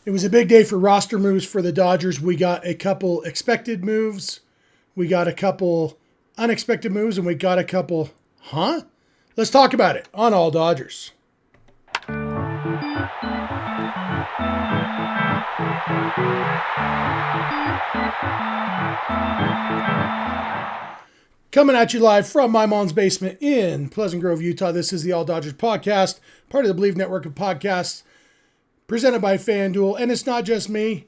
It was a big day for roster moves for the Dodgers. We got a couple expected moves, we got a couple unexpected moves, and we got a couple, huh? Let's talk about it on All Dodgers. Coming at you live from my mom's basement in Pleasant Grove, Utah. This is the All Dodgers podcast, part of the Bleav Network of podcasts, presented by FanDuel. And it's not just me.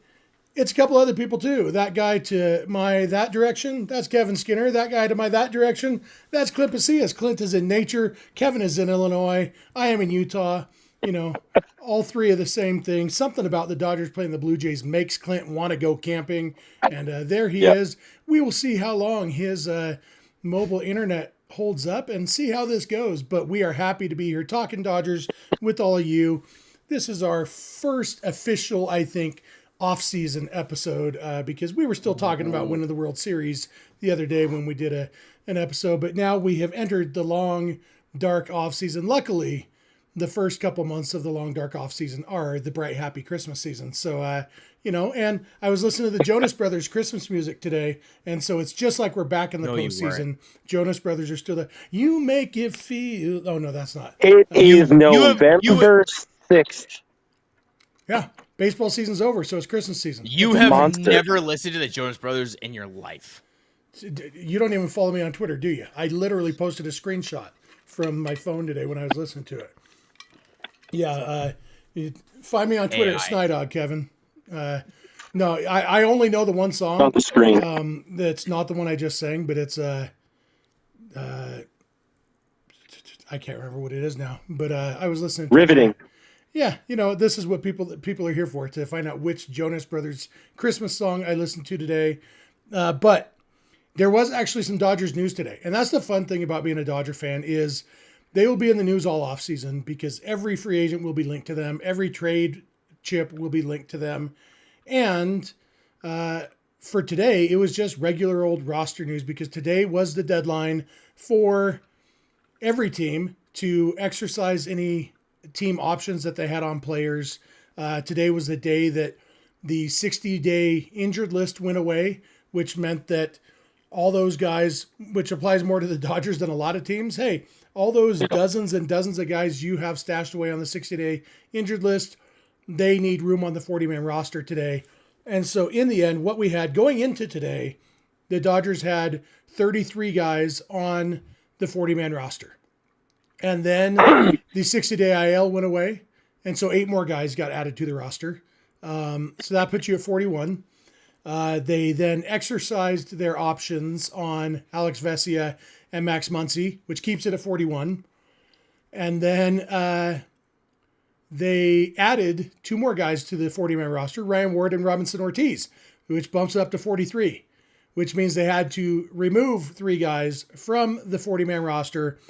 It's a couple other people too. That guy to my that direction, that's Kevin Skinner. That guy to my that direction, that's Clint Pasillas. Clint is in nature. Kevin is in Illinois. I am in Utah. You know, all three are the same thing. Something about the Dodgers playing the Blue Jays makes Clint want to go camping. And there he is. We will see how long his mobile internet holds up and see how this goes. But we are happy to be here talking Dodgers with all of you. This is our first official, I think, off-season episode because we were still talking about winning the World Series the other day when we did an episode. But now we have entered the long, dark off-season. Luckily, the first couple months of the long, dark off-season are the bright, happy Christmas season. So, you know, and I was listening to the Jonas Brothers Christmas music today, and so it's just like we're back in the postseason. Jonas Brothers are still there. You make it feel... Oh, no, that's not. It is November 6th. Yeah, baseball season's over, so it's Christmas season. You have never listened to the Jonas Brothers in your life. You don't even follow me on Twitter, do you? I literally posted a screenshot from my phone today when I was listening to it. Yeah, find me on Twitter at Snider, Kevin. No, I only know the one song on the screen. That's not the one I just sang, but it's I can't remember what it is now. But I was listening to Riveting. It. Yeah, you know, this is what people are here for, to find out which Jonas Brothers Christmas song I listened to today. But there was actually some Dodgers news today, and that's the fun thing about being a Dodger fan is they will be in the news all offseason because every free agent will be linked to them. Every trade chip will be linked to them. And for today, it was just regular old roster news because today was the deadline for every team to exercise any team options that they had on players. Today was the day that the 60-day injured list went away, which meant that all those guys, which applies more to the Dodgers than a lot of teams, hey, all those dozens and dozens of guys you have stashed away on the 60-day injured list, they need room on the 40-man roster today. And so in the end, what we had going into today, the Dodgers had 33 guys on the 40-man roster. And then the 60-day IL went away. And so 8 more guys got added to the roster. So that puts you at 41. They then exercised their options on Alex Vesia and Max Muncy, which keeps it at 41. And then they added 2 more guys to the 40-man roster, Ryan Ward and Robinson Ortiz, which bumps it up to 43, which means they had to remove 3 guys from the 40-man roster.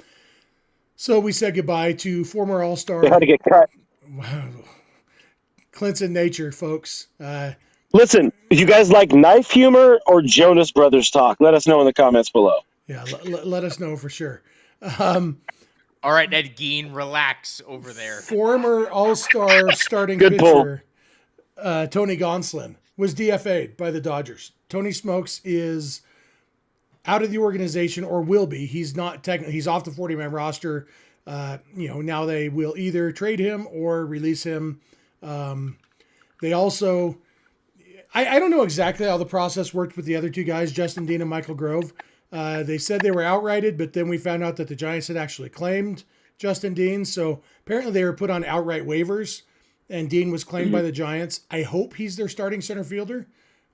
So we said goodbye to former All-Star. They had to get cut. Wow. Clint's in nature, folks. Listen, if you guys like knife humor or Jonas Brothers talk, let us know in the comments below. Yeah, let us know for sure. All right, Ned Gein, relax over there. Former All-Star starting pitcher Tony Gonsolin was DFA'd by the Dodgers. Tony Smokes is out of the organization, or will be. He's not technically. He's off the 40-man roster. Now they will either trade him or release him. They also, I don't know exactly how the process worked with the other 2 guys, Justin Dean and Michael Grove. They said they were outrighted, but then we found out that the Giants had actually claimed Justin Dean. So apparently they were put on outright waivers, and Dean was claimed by the Giants. I hope he's their starting center fielder.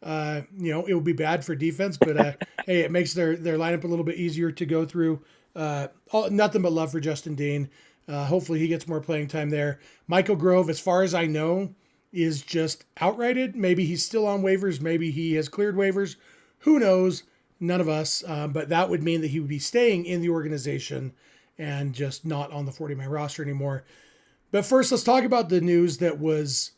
It would be bad for defense, but hey, it makes their lineup a little bit easier to go through. Nothing but love for Justin Dean. Hopefully he gets more playing time there. Michael Grove, as far as I know, is just outrighted. Maybe he's still on waivers. Maybe he has cleared waivers. Who knows? None of us. But that would mean that he would be staying in the organization and just not on the 40-man roster anymore. But first, let's talk about the news that was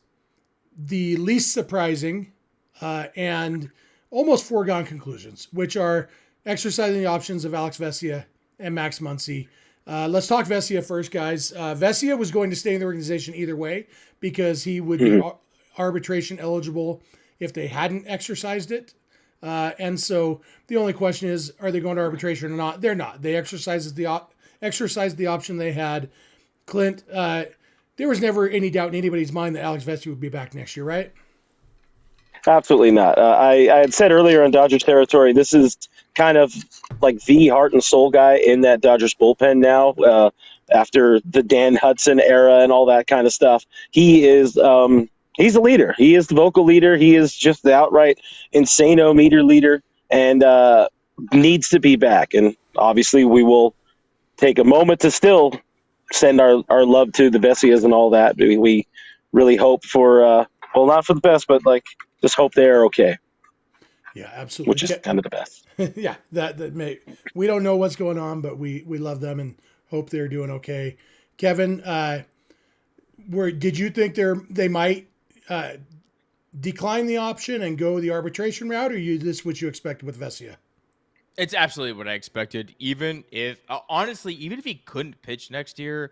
the least surprising and almost foregone conclusions, which are exercising the options of Alex Vesia and Max Muncy. Let's talk Vesia first, guys. Vesia was going to stay in the organization either way because he would be arbitration eligible if they hadn't exercised it. And so the only question is, are they going to arbitration or not? They're not. They exercised the option they had. Clint, there was never any doubt in anybody's mind that Alex Vesia would be back next year, right? Absolutely not. I had said earlier in Dodgers territory, this is kind of like the heart and soul guy in that Dodgers bullpen now. After the Dan Hudson era and all that kind of stuff, he is he's the leader. He is the vocal leader. He is just the outright insano meter leader, and needs to be back. And obviously, we will take a moment to still send our love to the Vesias and all that. We really hope for well, not for the best, but like just hope they're okay. Yeah, absolutely. Which is kind of the best. Yeah, we don't know what's going on, but we love them and hope they're doing okay. Kevin, did you think they might decline the option and go the arbitration route, or this what you expected with Vesia? It's absolutely what I expected. Even if, honestly, even if he couldn't pitch next year,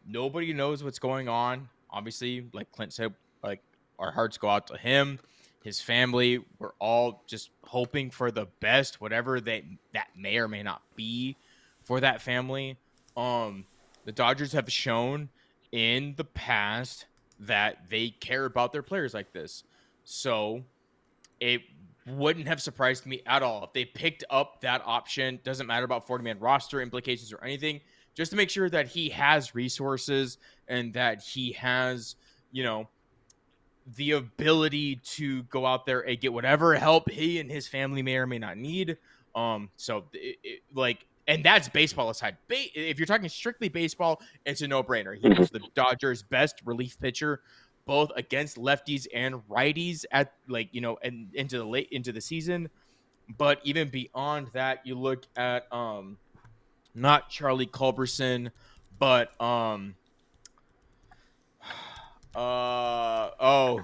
nobody knows what's going on. Obviously, like Clint said, like our hearts go out to him, his family. We're all just hoping for the best, whatever that may or may not be for that family. The Dodgers have shown in the past that they care about their players like this. So it wouldn't have surprised me at all if they picked up that option. Doesn't matter about 40-man roster implications or anything, just to make sure that he has resources and that he has, the ability to go out there and get whatever help he and his family may or may not need. And that's baseball aside. If you're talking strictly baseball, it's a no-brainer. He was the Dodgers' best relief pitcher, both against lefties and righties and into the season. But even beyond that, you look at not Charlie Culberson, but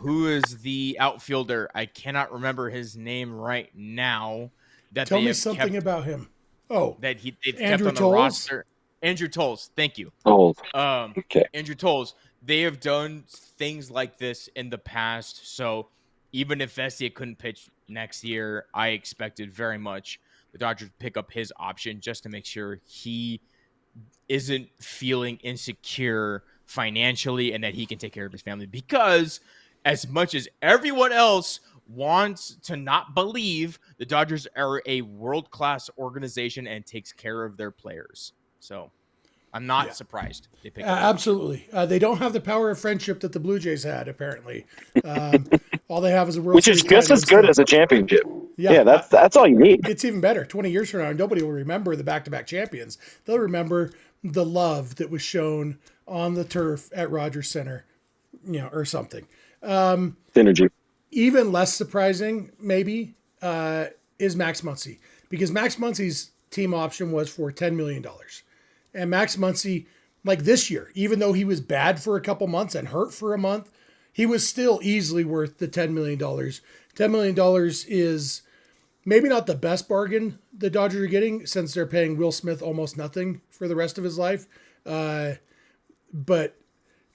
who is the outfielder? I cannot remember his name right now. Tell me something about him. Oh, that they've Andrew kept on the Toles? roster. Andrew Toles, thank you. Okay. Andrew Toles. They have done things like this in the past. So even if Vesia couldn't pitch next year, I expected very much the Dodgers pick up his option just to make sure he isn't feeling insecure financially and that he can take care of his family. Because as much as everyone else wants to not believe, the Dodgers are a world-class organization and takes care of their players. So I'm not surprised they picked up. Absolutely. They don't have the power of friendship that the Blue Jays had, apparently. All they have is a World Which Series is just as good as a championship. Yeah, that's all you need. It's even better. 20 years from now, nobody will remember the back-to-back champions. They'll remember the love that was shown on the turf at Rogers Center, or something. Synergy. Even less surprising, maybe, is Max Muncy. Because Max Muncy's team option was for $10 million. And Max Muncy, like this year, even though he was bad for a couple months and hurt for a month, he was still easily worth the $10 million. $10 million is maybe not the best bargain the Dodgers are getting, since they're paying Will Smith almost nothing for the rest of his life. But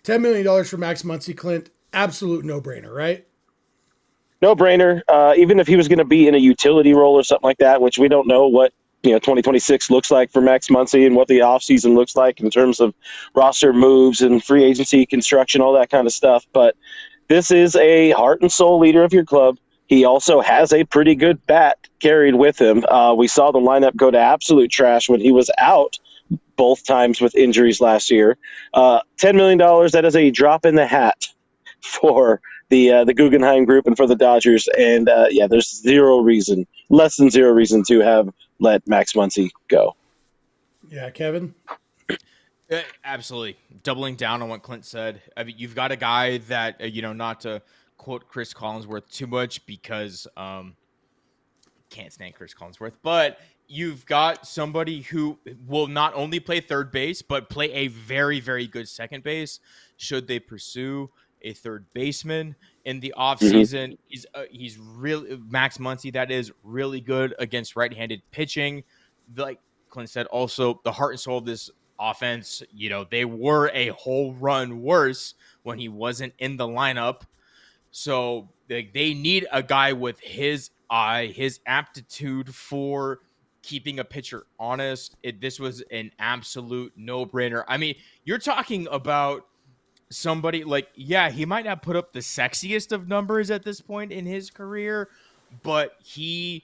$10 million for Max Muncy, Clint, absolute no-brainer, right? No brainer. Even if he was going to be in a utility role or something like that, which we don't know what 2026 looks like for Max Muncy and what the offseason looks like in terms of roster moves and free agency construction, all that kind of stuff. But this is a heart and soul leader of your club. He also has a pretty good bat carried with him. We saw the lineup go to absolute trash when he was out both times with injuries last year. $10 million, that is a drop in the hat for the Guggenheim Group and for the Dodgers. And there's less than zero reason to have let Max Muncy go. Yeah, Kevin? Absolutely. Doubling down on what Clint said. I mean, you've got a guy that, not to quote Chris Collinsworth too much because can't stand Chris Collinsworth, but you've got somebody who will not only play third base, but play a very, very good second base should they pursue a third baseman in the offseason. He's really Max Muncy, that is really good against right-handed pitching. Like Clint said, also the heart and soul of this offense, they were a whole run worse when he wasn't in the lineup. So they need a guy with his eye, his aptitude for keeping a pitcher honest. This was an absolute no-brainer. I mean, you're talking about somebody like, yeah, he might not put up the sexiest of numbers at this point in his career, but he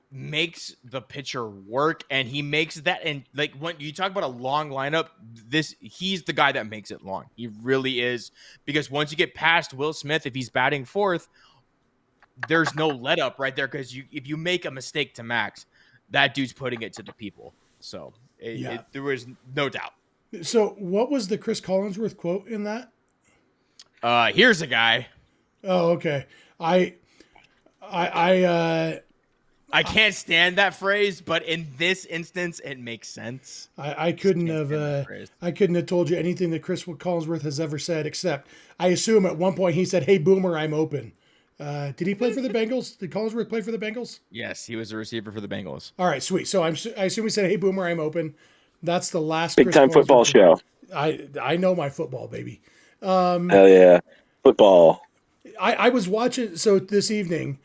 makes the pitcher work, and he makes that. And like when you talk about a long lineup, he's the guy that makes it long. He really is, because once you get past Will Smith, if he's batting fourth, there's no let up right there, because if you make a mistake to Max, that dude's putting it to the people. So there was no doubt. So what was the Chris Collinsworth quote in that? Here's a guy. Oh, okay. I can't stand that phrase, but in this instance, it makes sense. I couldn't have told you anything that Chris Collinsworth has ever said, except I assume at one point he said, "Hey Boomer, I'm open." Did he play for the Bengals? Did Collinsworth play for the Bengals? Yes, he was a receiver for the Bengals. All right, sweet. So I assume he said, "Hey Boomer, I'm open." That's the last Big time football show. I know my football, baby. Hell yeah, football. I was watching this evening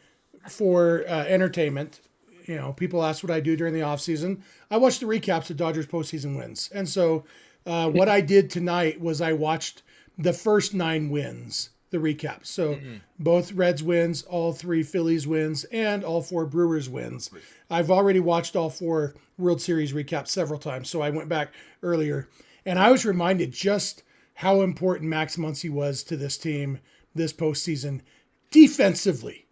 for entertainment. You know, people ask what I do during the off season. I watch the recaps of Dodgers postseason wins, and so what I did tonight was I watched the first 9 wins, the recaps. So both Reds wins, all 3 Phillies wins, and all 4 Brewers wins. I've already watched all 4 World Series recaps several times, so I went back earlier, and I was reminded just how important Max Muncy was to this team this postseason defensively.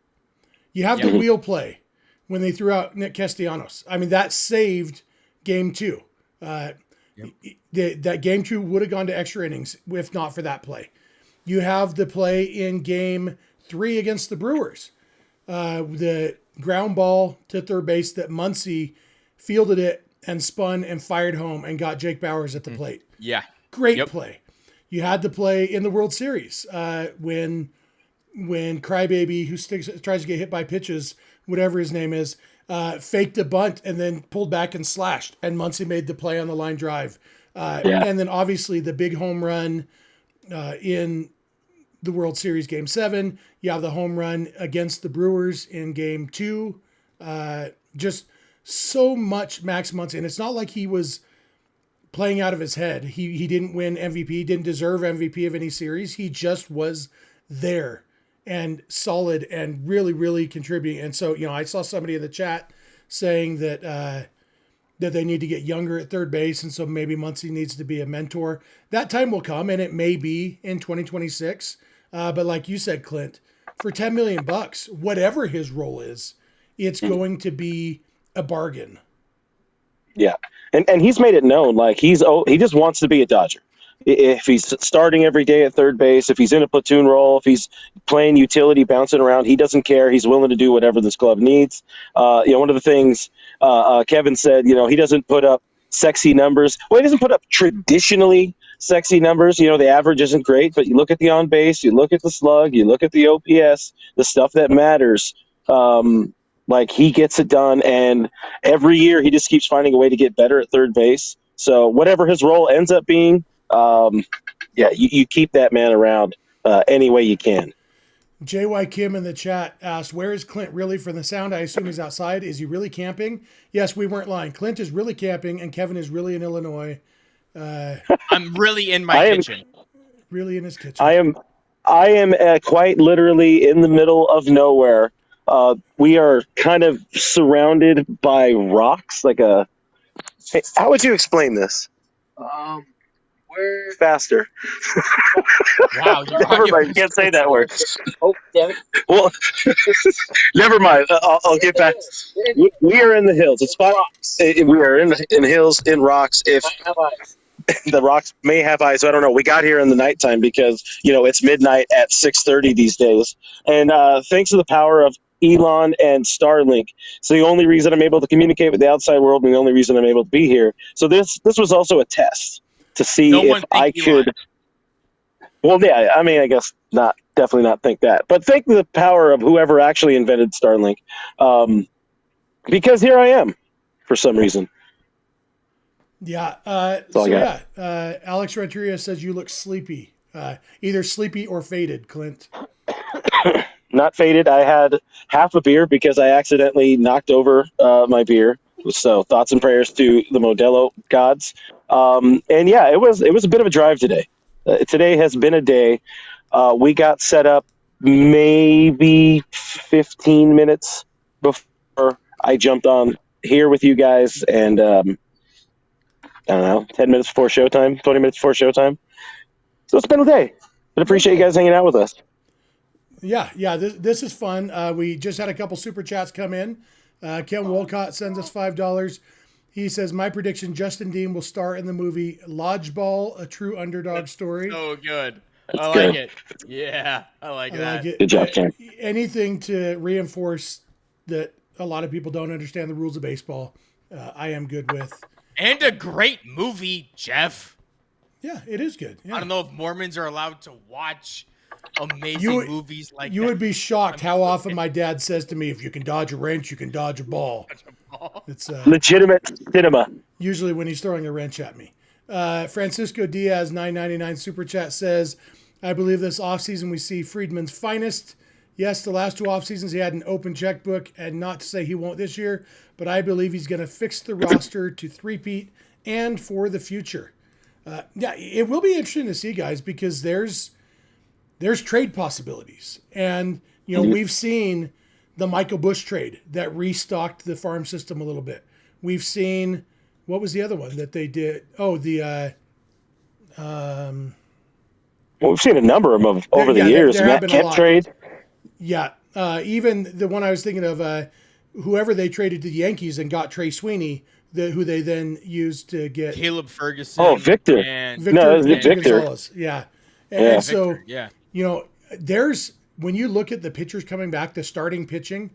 You have the wheel play when they threw out Nick Castellanos. I mean, that saved Game 2. That Game 2 would have gone to extra innings if not for that play. You have the play in Game 3 against the Brewers. The ground ball to third base that Muncy fielded it and spun and fired home and got Jake Bauers at the plate. Yeah. Great play. You had the play in the World Series when Crybaby, who tries to get hit by pitches, whatever his name is, faked a bunt and then pulled back and slashed, and Muncy made the play on the line drive. And then obviously the big home run in the World Series Game 7. You have the home run against the Brewers in Game 2. Just so much Max Muncy. And it's not like he was playing out of his head. He didn't win MVP, didn't deserve MVP of any series. He just was there and solid and really, really contributing. And so, I saw somebody in the chat saying that that they need to get younger at third base, and so maybe Muncy needs to be a mentor. That time will come, and it may be in 2026. But like you said, Clint, for $10 million, whatever his role is, it's going to be a bargain. Yeah, and he's made it known, like he just wants to be a Dodger. If he's starting every day at third base, if he's in a platoon role, if he's playing utility, bouncing around, he doesn't care. He's willing to do whatever this club needs. One of the things Kevin said, he doesn't put up sexy numbers. Well, he doesn't put up traditionally sexy numbers. The average isn't great, but you look at the on base, you look at the slug, you look at the OPS, the stuff that matters. Like he gets it done, and every year he just keeps finding a way to get better at third base. So whatever his role ends up being, you keep that man around any way you can. JY Kim in the chat asked, where is Clint really for the sound? I assume he's outside. Is he really camping? Yes, we weren't lying. Clint is really camping, and Kevin is really in Illinois. I'm really in my kitchen. Really in his kitchen. I am quite literally in the middle of nowhere. We are kind of surrounded by rocks. Hey, how would you explain this? We're faster. Wow, never mind. You can't say that word. Oh, damn it. Well, never mind. I'll get back. We are in the hills. We are in hills, in rocks. If the rocks may have eyes, I don't know. We got here in the nighttime because it's midnight at 6:30 these days, and thanks to the power of Elon and Starlink, so the only reason I'm able to communicate with the outside world, and the only reason I'm able to be here. So this was also a test to see if I could. Well, yeah, I mean, I guess not. Definitely not think that, but thank the power of whoever actually invented Starlink, because here I am, for some reason. Yeah. Alex Renteria says you look sleepy, either sleepy or faded, Clint. Not faded. I had half a beer because I accidentally knocked over my beer. So thoughts and prayers to the Modelo gods. And yeah, it was a bit of a drive today. Today has been a day. We got set up maybe 15 minutes before I jumped on here with you guys, and I don't know, 10 minutes before showtime, 20 minutes before showtime. So it's been a day. But appreciate you guys hanging out with us. Yeah. This is fun. We just had a couple super chats come in. Ken Wolcott sends us $5. He says, my prediction, Justin Dean will star in the movie Lodgeball, a true underdog story. So good. That's I like it. Yeah, I like that. it. Good job, Ken. Anything to reinforce that a lot of people don't understand the rules of baseball, I am good with. And a great movie, Jeff. Yeah, it is good. Yeah. I don't know if Mormons are allowed to watch amazing movies like you that. would be shocked how often my dad says to me, if you can dodge a wrench, you can dodge a ball. It's legitimate cinema. Usually when he's throwing a wrench at me. Francisco Diaz, $9.99 super chat says, I believe this offseason we see Friedman's finest. Yes, the last two off seasons he had an open checkbook, and not to say he won't this year, but I believe he's going to fix the roster to three-peat and for the future. Yeah, it will be interesting to see, guys, because there's trade possibilities. And, you know, we've seen the Michael Bush trade that restocked the farm system a little bit. We've seen, what was the other one that they did? Oh, the well, we've seen a number of them over the years. Matt Kemp trade. Yeah. Even the one I was thinking of, whoever they traded to the Yankees and got Trey Sweeney, who they then used to get Caleb Ferguson. Oh, Victor. And Victor. Gonzalez. Yeah. And so, Victor, yeah. You know, when you look at the pitchers coming back, the starting pitching,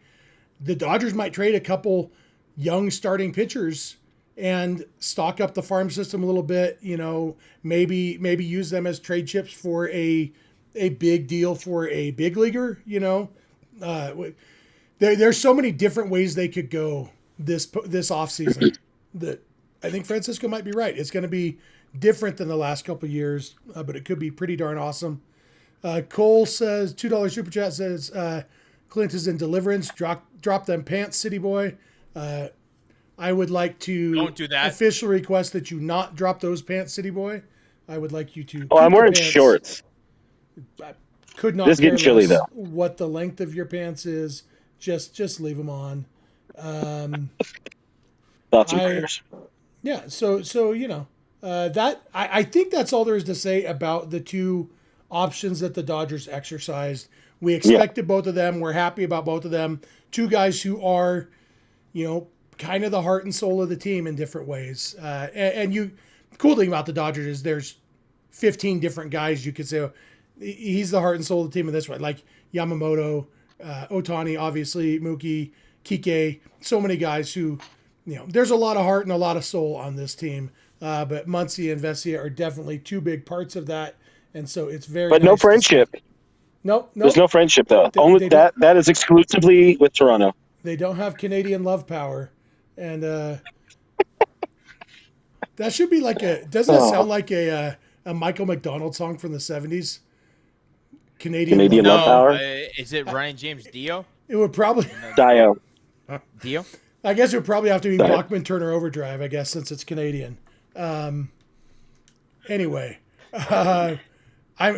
the Dodgers might trade a couple young starting pitchers and stock up the farm system a little bit, you know, maybe use them as trade chips for a big deal for a big leaguer, you know. There's so many different ways they could go this offseason that I think Francisco might be right. It's going to be different than the last couple of years, but it could be pretty darn awesome. Cole says, $2 super chat says, Clint is in Deliverance. Drop them pants, city boy. I would like to Don't do that. Official request that you not drop those pants, city boy. I would like you to. Oh, I'm wearing shorts. I could not. It's getting chilly though. What the length of your pants is, just leave them on. Thoughts and prayers. Yeah. So you know that I think that's all there is to say about the two options that the Dodgers exercised. We expected both of them. We're happy about both of them. Two guys who are, you know, kind of the heart and soul of the team in different ways. And cool thing about the Dodgers is there's 15 different guys you could say, oh, he's the heart and soul of the team in this way. Like Yamamoto, Ohtani, obviously, Mookie, Kike, so many guys who, you know, there's a lot of heart and a lot of soul on this team. But Muncy and Vesia are definitely two big parts of that. And so it's very But nice no friendship. Nope. There's no friendship though. Only that is exclusively with Toronto. They don't have Canadian love power. And that should be like doesn't it sound like a Michael McDonald song from the 70s? Canadian love power. Is it Ryan James Dio? It would probably Dio. Dio? I guess it would probably have to be Bachman Turner Overdrive, I guess, since it's Canadian. Anyway. I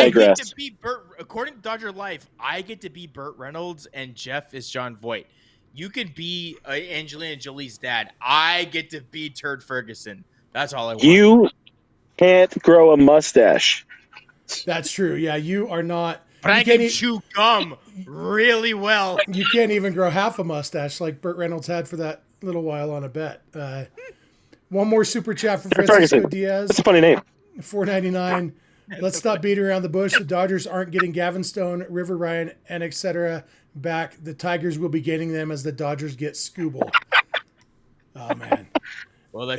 get to be Burt. According to Dodger Life, I get to be Burt Reynolds, and Jeff is John Voight. You can be Angelina Jolie's dad. I get to be Turd Ferguson. That's all I want. You can't grow a mustache. That's true. Yeah, you are not. But I can chew gum really well. You can't even grow half a mustache like Burt Reynolds had for that little while on a bet. One more super chat from Francisco Diaz. That's a funny name. $4.99. Let's stop beating around the bush. The Dodgers aren't getting Gavin Stone, River Ryan, and etc. back. The Tigers will be getting them as the Dodgers get Scooble. Oh man. Well, the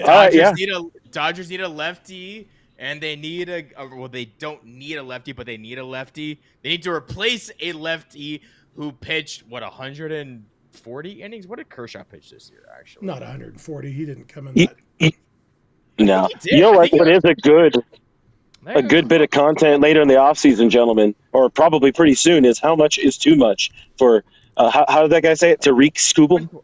Dodgers need a lefty, and they need they don't need a lefty, but they need a lefty. They need to replace a lefty who pitched 140 innings. What did Kershaw pitch this year? Actually, not 140. He didn't come in that. No, you know what? What is a good? a good bit of content later in the offseason, gentlemen, or probably pretty soon, is how much is too much for, how did that guy say it? Tariq Skubal?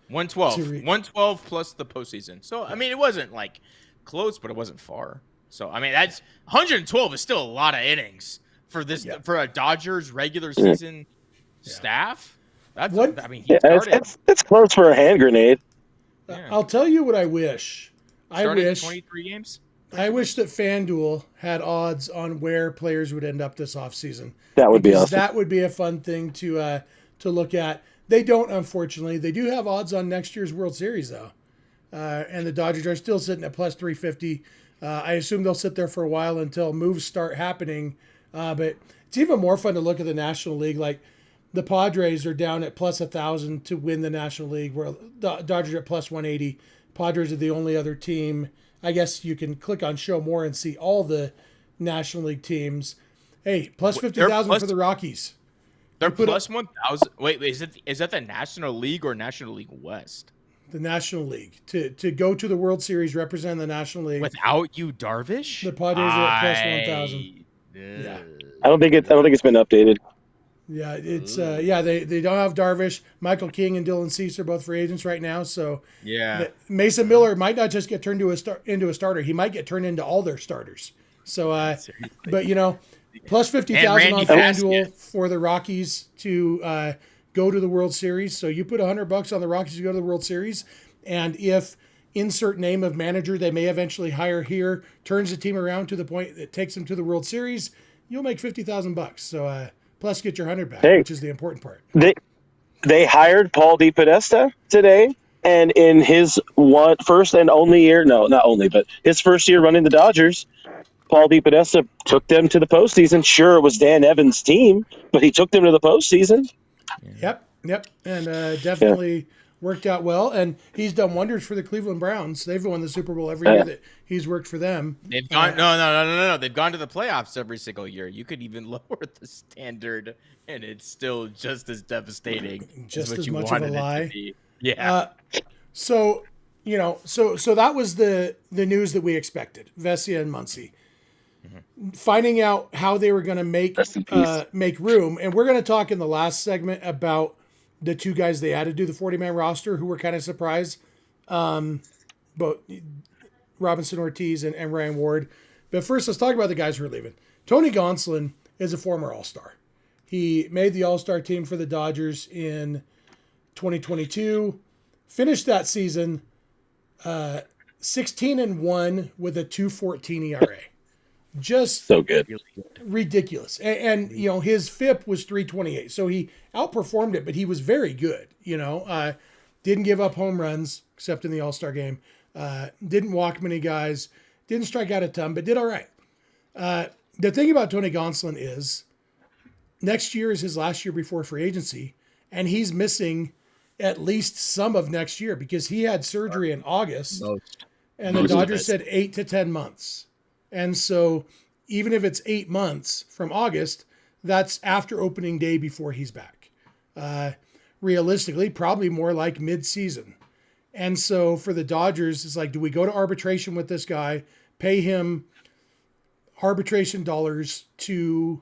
112. Tariq. 112 plus the postseason. So, I mean, it wasn't like close, but it wasn't far. So, I mean, that's 112 is still a lot of innings for this for a Dodgers regular season staff. That's What? I mean, he started. It's close for a hand grenade. Yeah. I'll tell you what I wish. Started 23 games. I wish that FanDuel had odds on where players would end up this offseason. That would be Because awesome. that would be a fun thing to look at. They don't, unfortunately. They do have odds on next year's World Series, though. And the Dodgers are still sitting at plus 350. I assume they'll sit there for a while until moves start happening. But it's even more fun to look at the National League. Like the Padres are down at plus 1,000 to win the National League, where the Dodgers are at plus 180. Padres are the only other team. I guess you can click on Show More and see all the National League teams. Hey, plus 50,000 for the Rockies. They're plus 1,000. Wait, is that the National League or National League West? The National League to go to the World Series, represent the National League without you, Darvish. The Padres are at plus 1,000. Yeah, I don't think it's been updated. Yeah, it's they don't have Darvish. Michael King and Dylan Cease are both free agents right now. So Mason Miller might not just get turned into a starter. He might get turned into all their starters. So, but plus 50,000 on FanDuel for the Rockies to go to the World Series. So you put $100 on the Rockies to go to the World Series, and if insert name of manager they may eventually hire here turns the team around to the point that takes them to the World Series, you'll make $50,000. So plus get your 100 back, which is the important part. They hired Paul DePodesta today, and in his first and only year, no, not only, but his first year running the Dodgers, Paul DePodesta took them to the postseason. Sure, it was Dan Evans' team, but he took them to the postseason. Yep, and definitely worked out well. And he's done wonders for the Cleveland Browns. They've won the Super Bowl every year that he's worked for them. They've gone no. They've gone to the playoffs every single year. You could even lower the standard, and it's still just as devastating. Just as you much of a wanted lie. It to be. Yeah. So that was the news that we expected. Vesia and Muncy. Finding out how they were going to make room, and we're going to talk in the last segment about the two guys they added to the 40-man roster who were kind of surprised, both Robinson Ortiz and Ryan Ward. But first, let's talk about the guys who are leaving. Tony Gonsolin is a former All-Star. He made the All-Star team for the Dodgers in 2022, finished that season 16-1 with a 2.14 ERA. Just so good, ridiculous. And his FIP was 3.28, so he outperformed it, but he was very good. Didn't give up home runs except in the All-Star game. Didn't walk many guys. Didn't strike out a ton, but did all right. The thing about Tony Gonsolin is next year is his last year before free agency, and he's missing at least some of next year because he had surgery in August, and the Dodgers said 8 to 10 months. And so even if it's 8 months from August, that's after opening day before he's back. Realistically, probably more like mid-season. And so for the Dodgers, it's like, do we go to arbitration with this guy, pay him arbitration dollars to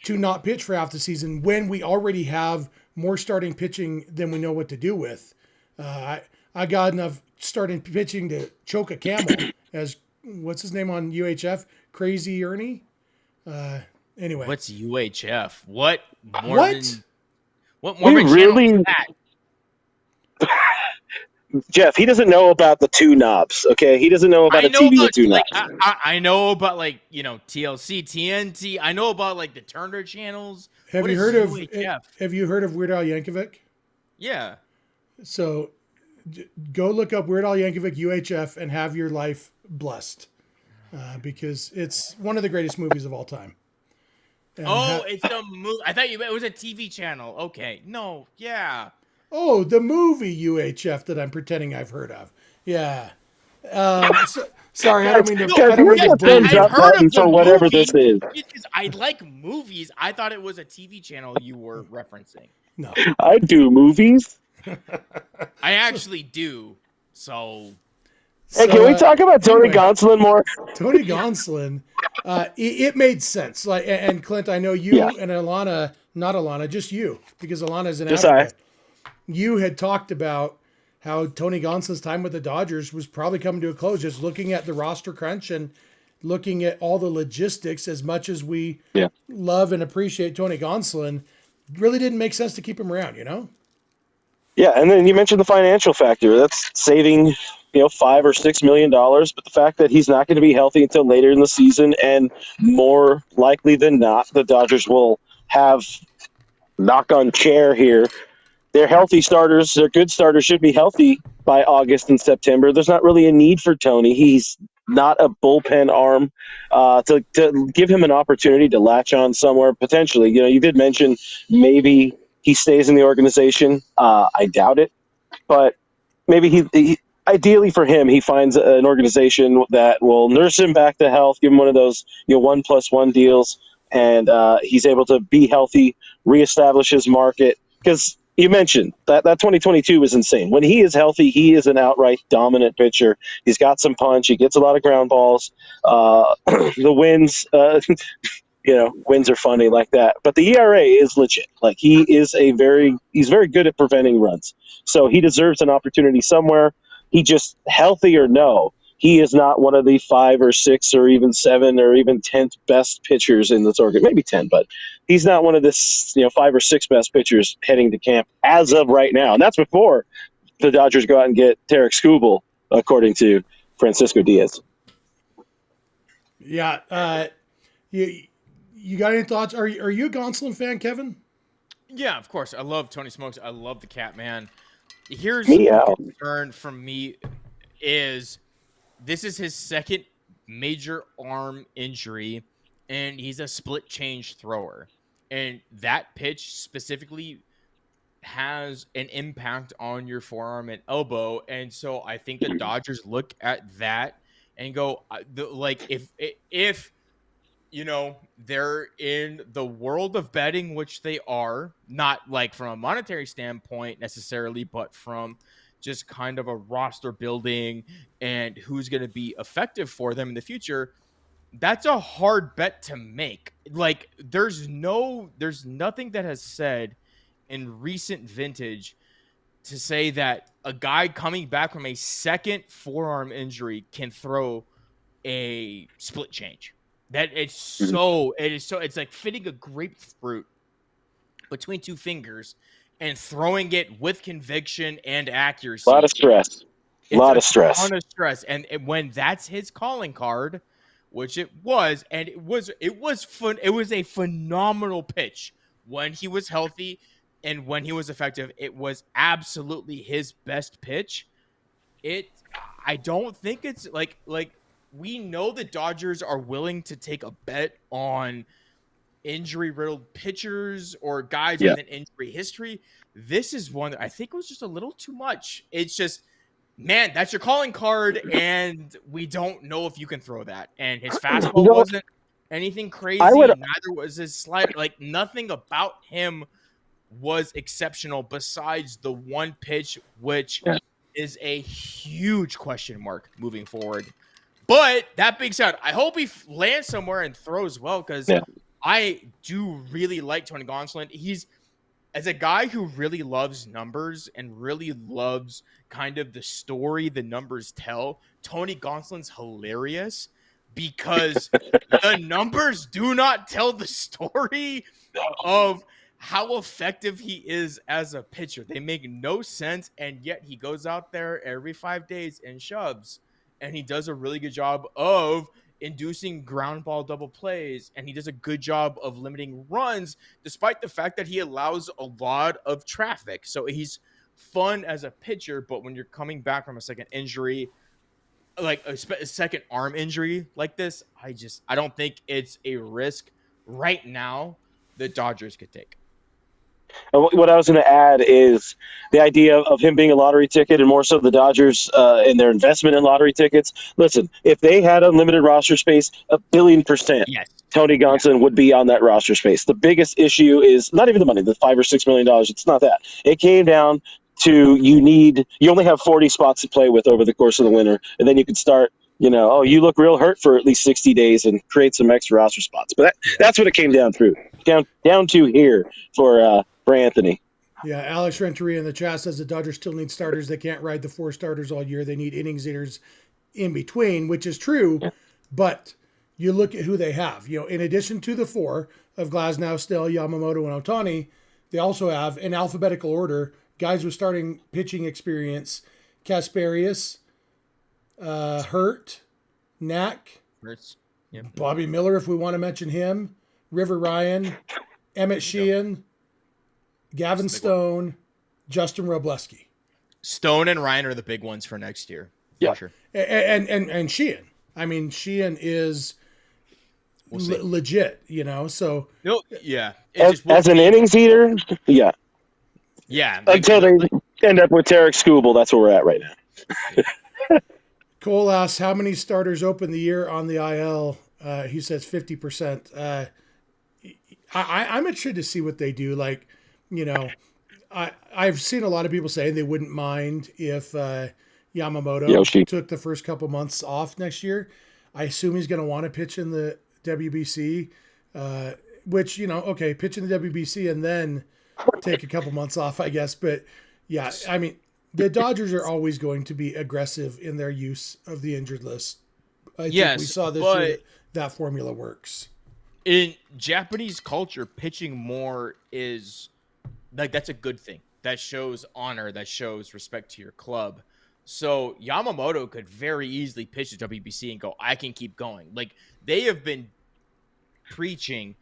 not pitch for half the season when we already have more starting pitching than we know what to do with? I got enough starting pitching to choke a camel as what's his name on UHF? Crazy Ernie? Anyway. What's UHF? What? What Mormon channel is that? Jeff, he doesn't know about the two knobs, okay? He doesn't know about a TV with two knobs. I know about, TLC, TNT. I know about, the Turner channels. Have you heard of Weird Al Yankovic? Yeah. So go look up Weird Al Yankovic UHF and have your life blessed because it's one of the greatest movies of all time. And it's a movie. I thought it was a TV channel. Okay. No. Yeah. Oh, the movie UHF that I'm pretending I've heard of. Yeah. Sorry, I don't mean to. I've heard of for whatever this is. I like movies. I thought it was a TV channel you were referencing. No. I do movies. I actually do. So Hey, So can we talk about Tony anyway, Gonsolin more? Tony Gonsolin, it made sense. Like, and Clint, I know Yeah, you and Alana, not Alana, just you, because Alana's in just I. Africa. You had talked about how Tony Gonsolin's time with the Dodgers was probably coming to a close, just looking at the roster crunch and looking at all the logistics. As much as we Yeah. love and appreciate Tony Gonsolin, really didn't make sense to keep him around, you know? Yeah, and then you mentioned the financial factor. That's saving, $5 or $6 million. But the fact that he's not going to be healthy until later in the season, and more likely than not, the Dodgers will have knock on chair here. Their healthy starters, their good starters, should be healthy by August and September. There's not really a need for Tony. He's not a bullpen arm to give him an opportunity to latch on somewhere potentially. You did mention maybe he stays in the organization. I doubt it, but maybe he ideally for him, he finds an organization that will nurse him back to health, give him one of those 1+1 deals, and he's able to be healthy, reestablish his market. Because you mentioned that 2022 was insane. When he is healthy, he is an outright dominant pitcher. He's got some punch. He gets a lot of ground balls. The wins. Wins are funny like that. But the ERA is legit. Like he's very good at preventing runs. So he deserves an opportunity somewhere. He just, healthy or no, he is not one of the 5 or 6 or even 7 or even 10th best pitchers in this organ. Maybe 10, but he's not one of the 5 or 6 best pitchers heading to camp as of right now. And that's before the Dodgers go out and get Tarek Skubal, according to Francisco Diaz. Yeah. You got any thoughts? Are you a Gonsolin fan, Kevin? Yeah, of course. I love Tony Smokes. I love the cat man. Here's Meow. the concern from me is this is his second major arm injury, and he's a split change thrower. And that pitch specifically has an impact on your forearm and elbow. And so I think the Dodgers look at that and go, if they're in the world of betting, which they are, not like from a monetary standpoint necessarily, but from just kind of a roster building and who's going to be effective for them in the future. That's a hard bet to make. Like there's nothing that has said in recent vintage to say that a guy coming back from a second forearm injury can throw a split change. It's like fitting a grapefruit between two fingers and throwing it with conviction and accuracy. A lot of stress. A lot of stress. And when that's his calling card, which it was, and it was fun. It was a phenomenal pitch when he was healthy and when he was effective. It was absolutely his best pitch. I don't think it's like we know the Dodgers are willing to take a bet on injury-riddled pitchers or guys with an injury history. This is one that I think was just a little too much. It's just, man, that's your calling card, and we don't know if you can throw that. And his fastball wasn't anything crazy. Neither was his slider. Like, nothing about him was exceptional besides the one pitch, which is a huge question mark moving forward. But that being said, I hope he lands somewhere and throws well, because I do really like Tony Gonsolin. He's, as a guy who really loves numbers and really loves kind of the story the numbers tell, Tony Gonsolin's hilarious because the numbers do not tell the story of how effective he is as a pitcher. They make no sense, and yet he goes out there every 5 days and shoves. And he does a really good job of inducing ground ball double plays, and he does a good job of limiting runs, despite the fact that he allows a lot of traffic. So he's fun as a pitcher, but when you're coming back from a second injury, like a second arm injury like this, I don't think it's a risk right now the Dodgers could take. What I was going to add is the idea of him being a lottery ticket, and more so the Dodgers and their investment in lottery tickets. Listen, if they had unlimited roster space, 1,000,000,000%, Tony Gonsolin would be on that roster space. The biggest issue is not even the money, the $5 or $6 million. It's not that. It came down to you only have 40 spots to play with over the course of the winter, and then you can start. You look real hurt for at least 60 days and create some extra roster spots. But that's what it came down to here for Anthony. Yeah, Alex Renteria in the chat says the Dodgers still need starters. They can't ride the 4 starters all year. They need innings eaters in between, which is true. Yeah. But you look at who they have. In addition to the 4 of Glasnow, Still, Yamamoto, and Ohtani, they also have, in alphabetical order, guys with starting pitching experience: Kasperius, Hurt, Knack, yep. Bobby Miller, if we want to mention him, River Ryan, Emmett Sheehan, Gavin Stone, Justin Robleski. Stone and Ryan are the big ones for next year. Yeah, sure. And Sheehan. I mean, Sheehan is legit, So no, yeah. As an innings eater, yeah. Yeah. Until they end up with Tarek Skubal, that's where we're at right now. Cole asks, how many starters open the year on the IL? He says 50%. I'm interested to see what they do. I've seen a lot of people saying they wouldn't mind if Yamamoto took the first couple months off next year. I assume he's going to want to pitch in the WBC, which, pitch in the WBC and then take a couple months off, I guess. But, yeah, I mean, the Dodgers are always going to be aggressive in their use of the injured list. I think we saw this year that formula works. In Japanese culture, pitching more is that's a good thing. That shows honor, that shows respect to your club. So Yamamoto could very easily pitch the WBC and go, I can keep going. They have been preaching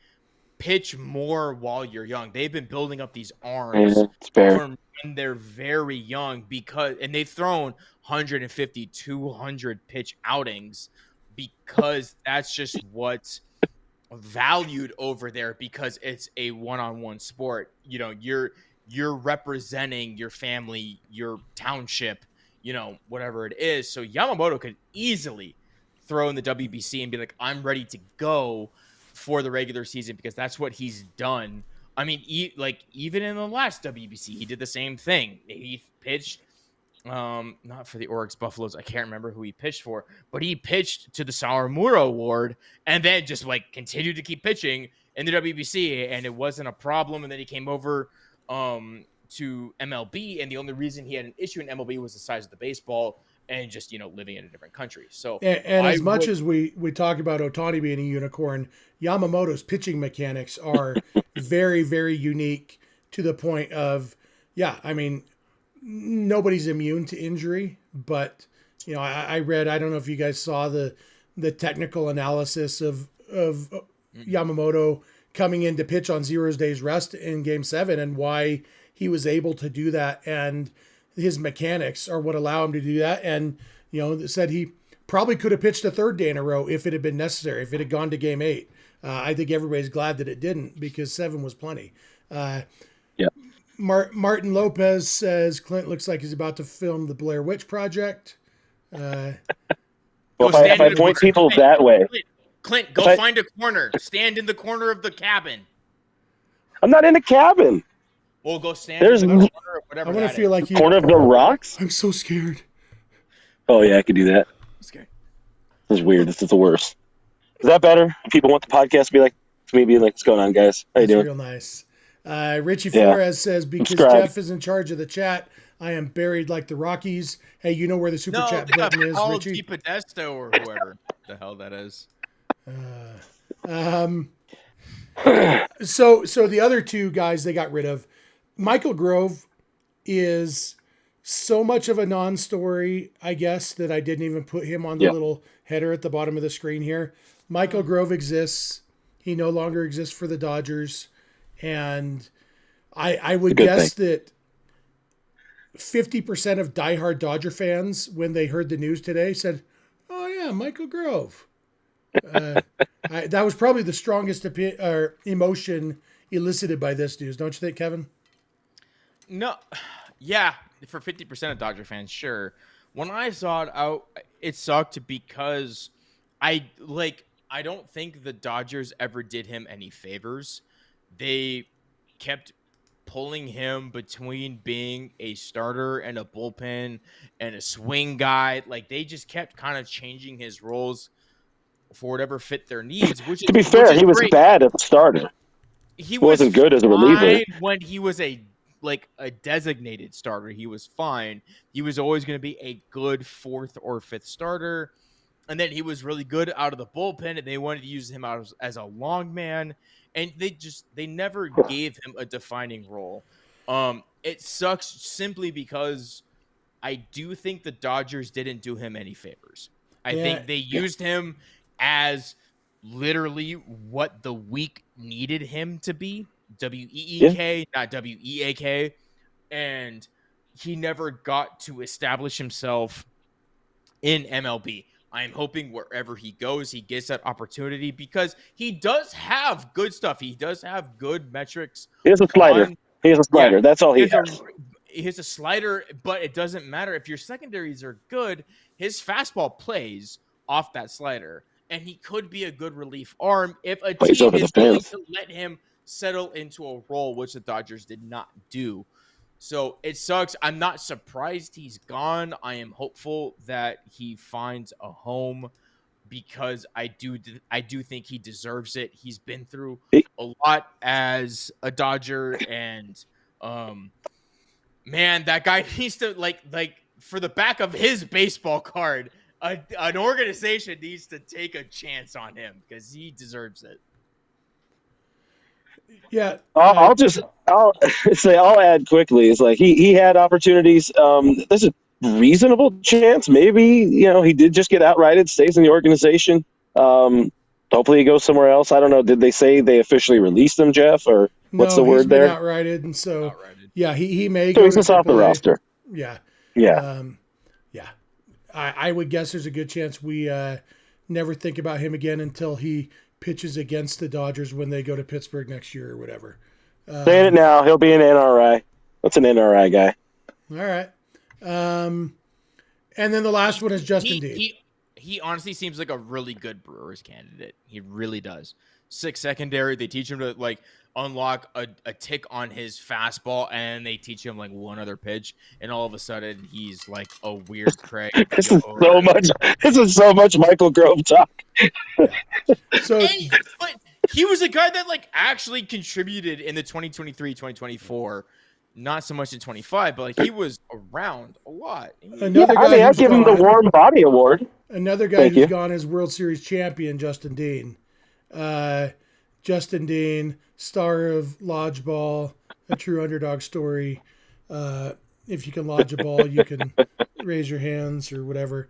pitch more while you're young. They've been building up these arms from when they're very young and they've thrown 150, 200 pitch outings because that's just what's valued over there, because it's a one-on-one sport. You're representing your family, your township, whatever it is. So Yamamoto could easily throw in the WBC and be like, I'm ready to go for the regular season, because that's what he's done. I mean, even in the last WBC, he did the same thing. He pitched, not for the Oryx Buffaloes, I can't remember who he pitched for, but he pitched to the Sawamura Award and then just continued to keep pitching in the WBC, and it wasn't a problem. And then he came over to MLB, and the only reason he had an issue in MLB was the size of the baseball and just living in a different country. So and as much as we talk about Ohtani being a unicorn, Yamamoto's pitching mechanics are very, very unique, to the point of, I mean, nobody's immune to injury, but I read, I don't know if you guys saw the technical analysis of Yamamoto coming in to pitch on 0 days rest in Game 7 and why he was able to do that, and his mechanics are what allow him to do that. And said he probably could have pitched a 3rd day in a row if it had been necessary, if it had gone to Game 8. I think everybody's glad that it didn't, because 7 was plenty. Martin Lopez says Clint looks like he's about to film the Blair Witch Project. Well, if I point people that way. Clint, go find a corner. Stand in the corner of the cabin. I'm not in the cabin. Well, go stand in the corner of whatever. I want to feel like corner of the rocks? I'm so scared. Oh, yeah, I could do that. I'm scared. This is weird. This is the worst. Is that better? People want the podcast to be like, to me being like, what's going on, guys? How you doing? Real nice. Richie Flores says, because Jeff is in charge of the chat, I am buried like the Rockies. Hey, you know where the super chat button is, Richie? Podesto or whoever the hell that is. So the other 2 guys they got rid of, Michael Grove is so much of a non-story, I guess, that I didn't even put him on the little header at the bottom of the screen here. Michael Grove exists. He no longer exists for the Dodgers. And I would guess that 50% of diehard Dodger fans, when they heard the news today, said, oh, yeah, Michael Grove. That was probably the strongest emotion elicited by this news. Don't you think, Kevin? No. Yeah, for 50% of Dodger fans, sure. When I saw it out, it sucked because I don't think the Dodgers ever did him any favors. They kept pulling him between being a starter and a bullpen and a swing guy. Like they just kept kind of changing his roles for whatever fit their needs, which To be which fair, is he was great. bad as a starter. He Wasn't good as a reliever. fine when he was a designated starter. He was fine. He was always going to be a good fourth or fifth starter. And then he was really good out of the bullpen, and they wanted to use him out as a long man. And they never gave him a defining role. It sucks simply because I do think the Dodgers didn't do him any favors. I think they used him as literally what the week needed him to be. WEEK, not WEAK. And he never got to establish himself in MLB. I am hoping wherever he goes, he gets that opportunity because he does have good stuff. He does have good metrics. He has a slider. Yeah, That's all he has. He has a slider, but it doesn't matter. If your secondaries are good, his fastball plays off that slider, and he could be a good relief arm if a Plays team over the is willing fence. to let him settle into a role, which the Dodgers did not do. So it sucks. I'm not surprised he's gone. I am hopeful that he finds a home because I do think he deserves it. He's been through a lot as a Dodger, and man, that guy needs to like for the back of his baseball card, an organization needs to take a chance on him because he deserves it. Yeah, I'll say I'll add quickly. It's like he had opportunities. There's a reasonable chance maybe he did just get outrighted, stays in the organization. Hopefully he goes somewhere else. I don't know. Did they say they officially released him, Jeff, or what's the word there? No, he's been outrighted, and so yeah, he may so go he's to just off the AAA. roster. Yeah, yeah. I would guess there's a good chance we never think about him again until he pitches against the Dodgers when they go to Pittsburgh next year or whatever. Saying it now, he'll be an NRI. What's an NRI guy? All right. And then the last one is Justin Dean. He honestly seems like a really good Brewers candidate. He really does. 6 secondary. They teach him to unlock a tick on his fastball, and they teach him one other pitch, and all of a sudden he's like a weird Craig. This is so much Michael Grove talk. So but he was a guy that actually contributed in the 2023-2024. Not so much in 25, but he was around a lot. Another guy I give him the Warm Body Award. Another guy who's gone is World Series champion Justin Dean. Justin Dean, star of Lodge Ball, a true underdog story. If you can lodge a ball, you can raise your hands or whatever.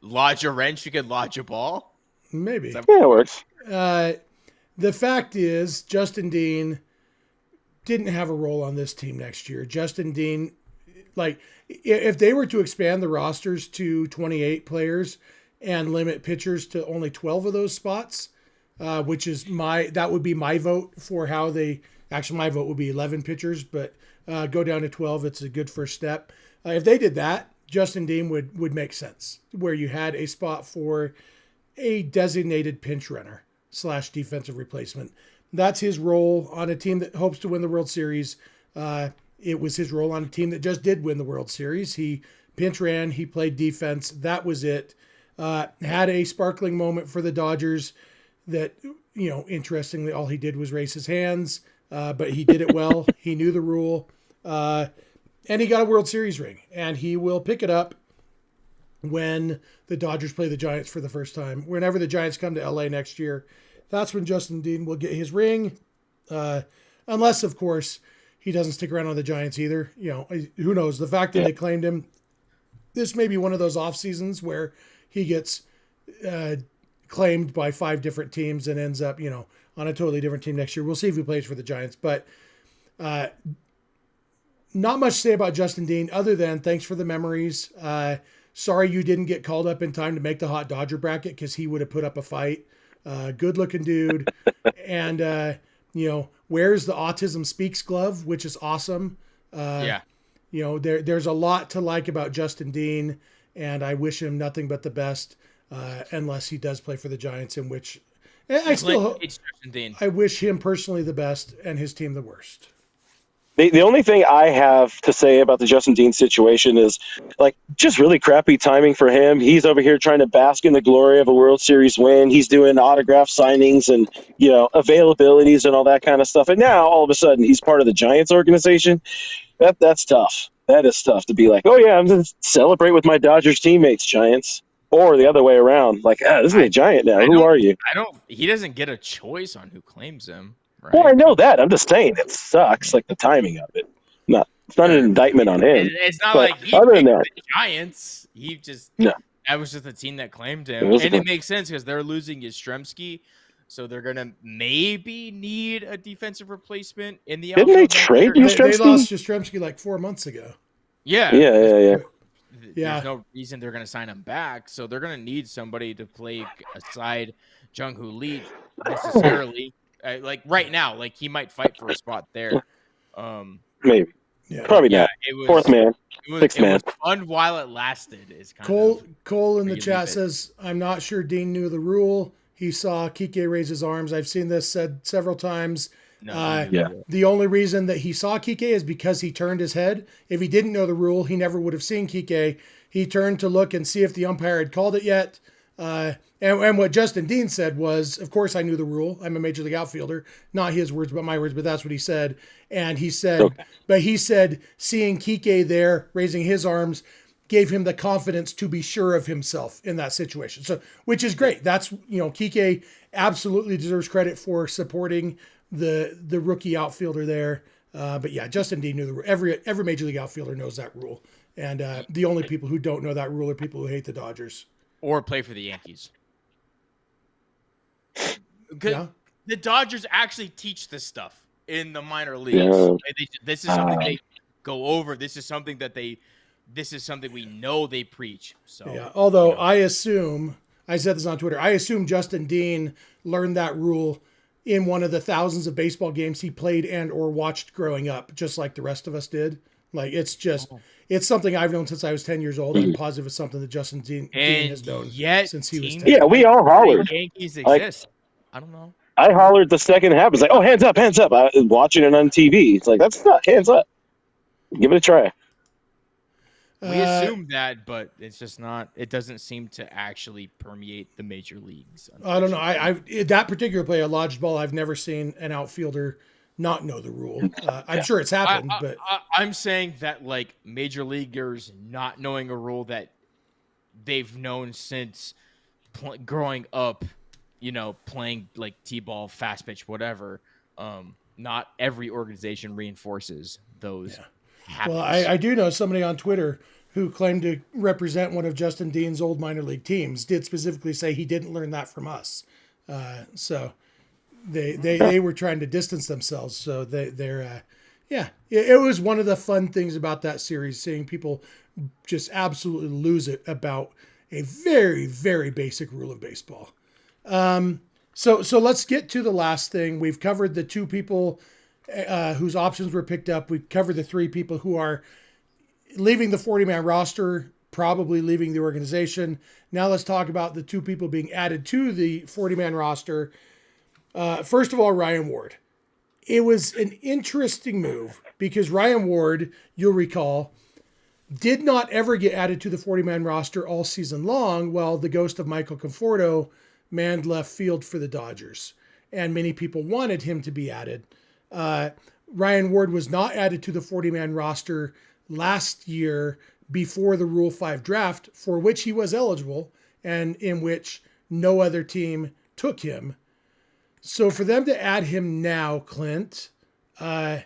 Lodge a wrench, you can lodge a ball? Maybe. Yeah, it works. The fact is, Justin Dean didn't have a role on this team next year. Justin Dean, if they were to expand the rosters to 28 players and limit pitchers to only 12 of those spots, which is that would be my vote for how they, actually my vote would be 11 pitchers, but go down to 12. It's a good first step. If they did that, Justin Dean would make sense, where you had a spot for a designated pinch runner / defensive replacement. That's his role on a team that hopes to win the World Series. It was his role on a team that just did win the World Series. He pinch ran, he played defense. That was it. Had a sparkling moment for the Dodgers that, interestingly, all he did was raise his hands, but he did it well. He knew the rule, and he got a World Series ring, and he will pick it up when the Dodgers play the Giants for the first time. Whenever the Giants come to LA next year, that's when Justin Dean will get his ring, unless, of course, he doesn't stick around on the Giants either. Who knows? The fact that they claimed him, this may be one of those off seasons where he gets claimed by 5 different teams and ends up, on a totally different team next year. We'll see if he plays for the Giants. But not much to say about Justin Dean other than thanks for the memories. Sorry you didn't get called up in time to make the hot Dodger bracket because he would have put up a fight. Good looking dude. And, wears the Autism Speaks glove, which is awesome. There's a lot to like about Justin Dean, and I wish him nothing but the best, unless he does play for the Giants, in which And I still, It's Justin Dean. I wish him personally the best and his team the worst. The only thing I have to say about the Justin Dean situation is, like, just really crappy timing for him. He's over here trying to bask in the glory of a World Series win. He's doing autograph signings and, availabilities and all that kind of stuff. And now, all of a sudden, he's part of the Giants organization. That's tough. That is tough to be like, oh, yeah, I'm going to celebrate with my Dodgers teammates, Giants. Or the other way around. Like, this is a Giant now. Who are you? He doesn't get a choice on who claims him. Right? Well, I know that. I'm just saying it sucks, like the timing of it. It's not an indictment on him. It's not but like he other picked than that, the Giants. He just no. That was just the team that claimed him, and it makes sense because they're losing Yastrzemski, so they're gonna maybe need a defensive replacement in the outfield. Didn't they trade Yastrzemski? They lost Yastrzemski like 4 months ago. Yeah. There's no reason they're gonna sign him back, so they're gonna need somebody to play aside Jung-Hoo Lee necessarily. Like right now, like he might fight for a spot there. Maybe. Yeah. Probably not. Fourth man. Sixth man. It was fun while it lasted. Is Cole in the chat says, I'm not sure Dean knew the rule. He saw Kike raise his arms. I've seen this said several times. The only reason that he saw Kike is because he turned his head. If he didn't know the rule, he never would have seen Kike. He turned to look and see if the umpire had called it yet. And what Justin Dean said was, of course I knew the rule. I'm a major league outfielder. Not his words, but my words, but that's what he said. And he said, But he said seeing Kike there raising his arms gave him the confidence to be sure of himself in that situation. So, which is great. That's, Kike absolutely deserves credit for supporting the rookie outfielder there. But yeah, Justin Dean knew the rule. Every major league outfielder knows that rule. And the only people who don't know that rule are people who hate the Dodgers. Or play for the Yankees. The Dodgers actually teach this stuff in the minor leagues. Yeah. This is something they go over. This is something we know they preach. So yeah. Although I assume, I said this on Twitter, I assume Justin Dean learned that rule in one of the thousands of baseball games he played and or watched growing up, just like the rest of us did. Like it's something I've known since I was 10 years old. I'm positive it's something that Justin Dean has known since he was 10. Yeah, we all hollered. Yankees exist. I don't know. I hollered the second half. It's like, oh, hands up, hands up. I was watching it on TV. It's like, that's not hands up. Give it a try. We assume that, but it's just not. It doesn't seem to actually permeate the major leagues. I don't know. I that particular play, a lodged ball, I've never seen an outfielder not know the rule. I'm sure it's happened, but I'm saying that like major leaguers not knowing a rule that they've known since growing up, playing like T-ball, fast pitch, whatever. Not every organization reinforces those. Yeah. Well, I do know somebody on Twitter who claimed to represent one of Justin Dean's old minor league teams did specifically say he didn't learn that from us. So they were trying to distance themselves. So it was one of the fun things about that series, seeing people just absolutely lose it about a very, very basic rule of baseball. So let's get to the last thing. We've covered the two people whose options were picked up. We've covered the three people who are leaving the 40-man roster, probably leaving the organization. Now let's talk about the two people being added to the 40-man roster. First of all, Ryan Ward. It was an interesting move because Ryan Ward, you'll recall, did not ever get added to the 40-man roster all season long while the ghost of Michael Conforto manned left field for the Dodgers. And many people wanted him to be added. Ryan Ward was not added to the 40-man roster last year before the Rule 5 draft, for which he was eligible and in which no other team took him. So for them to add him now, Clint, do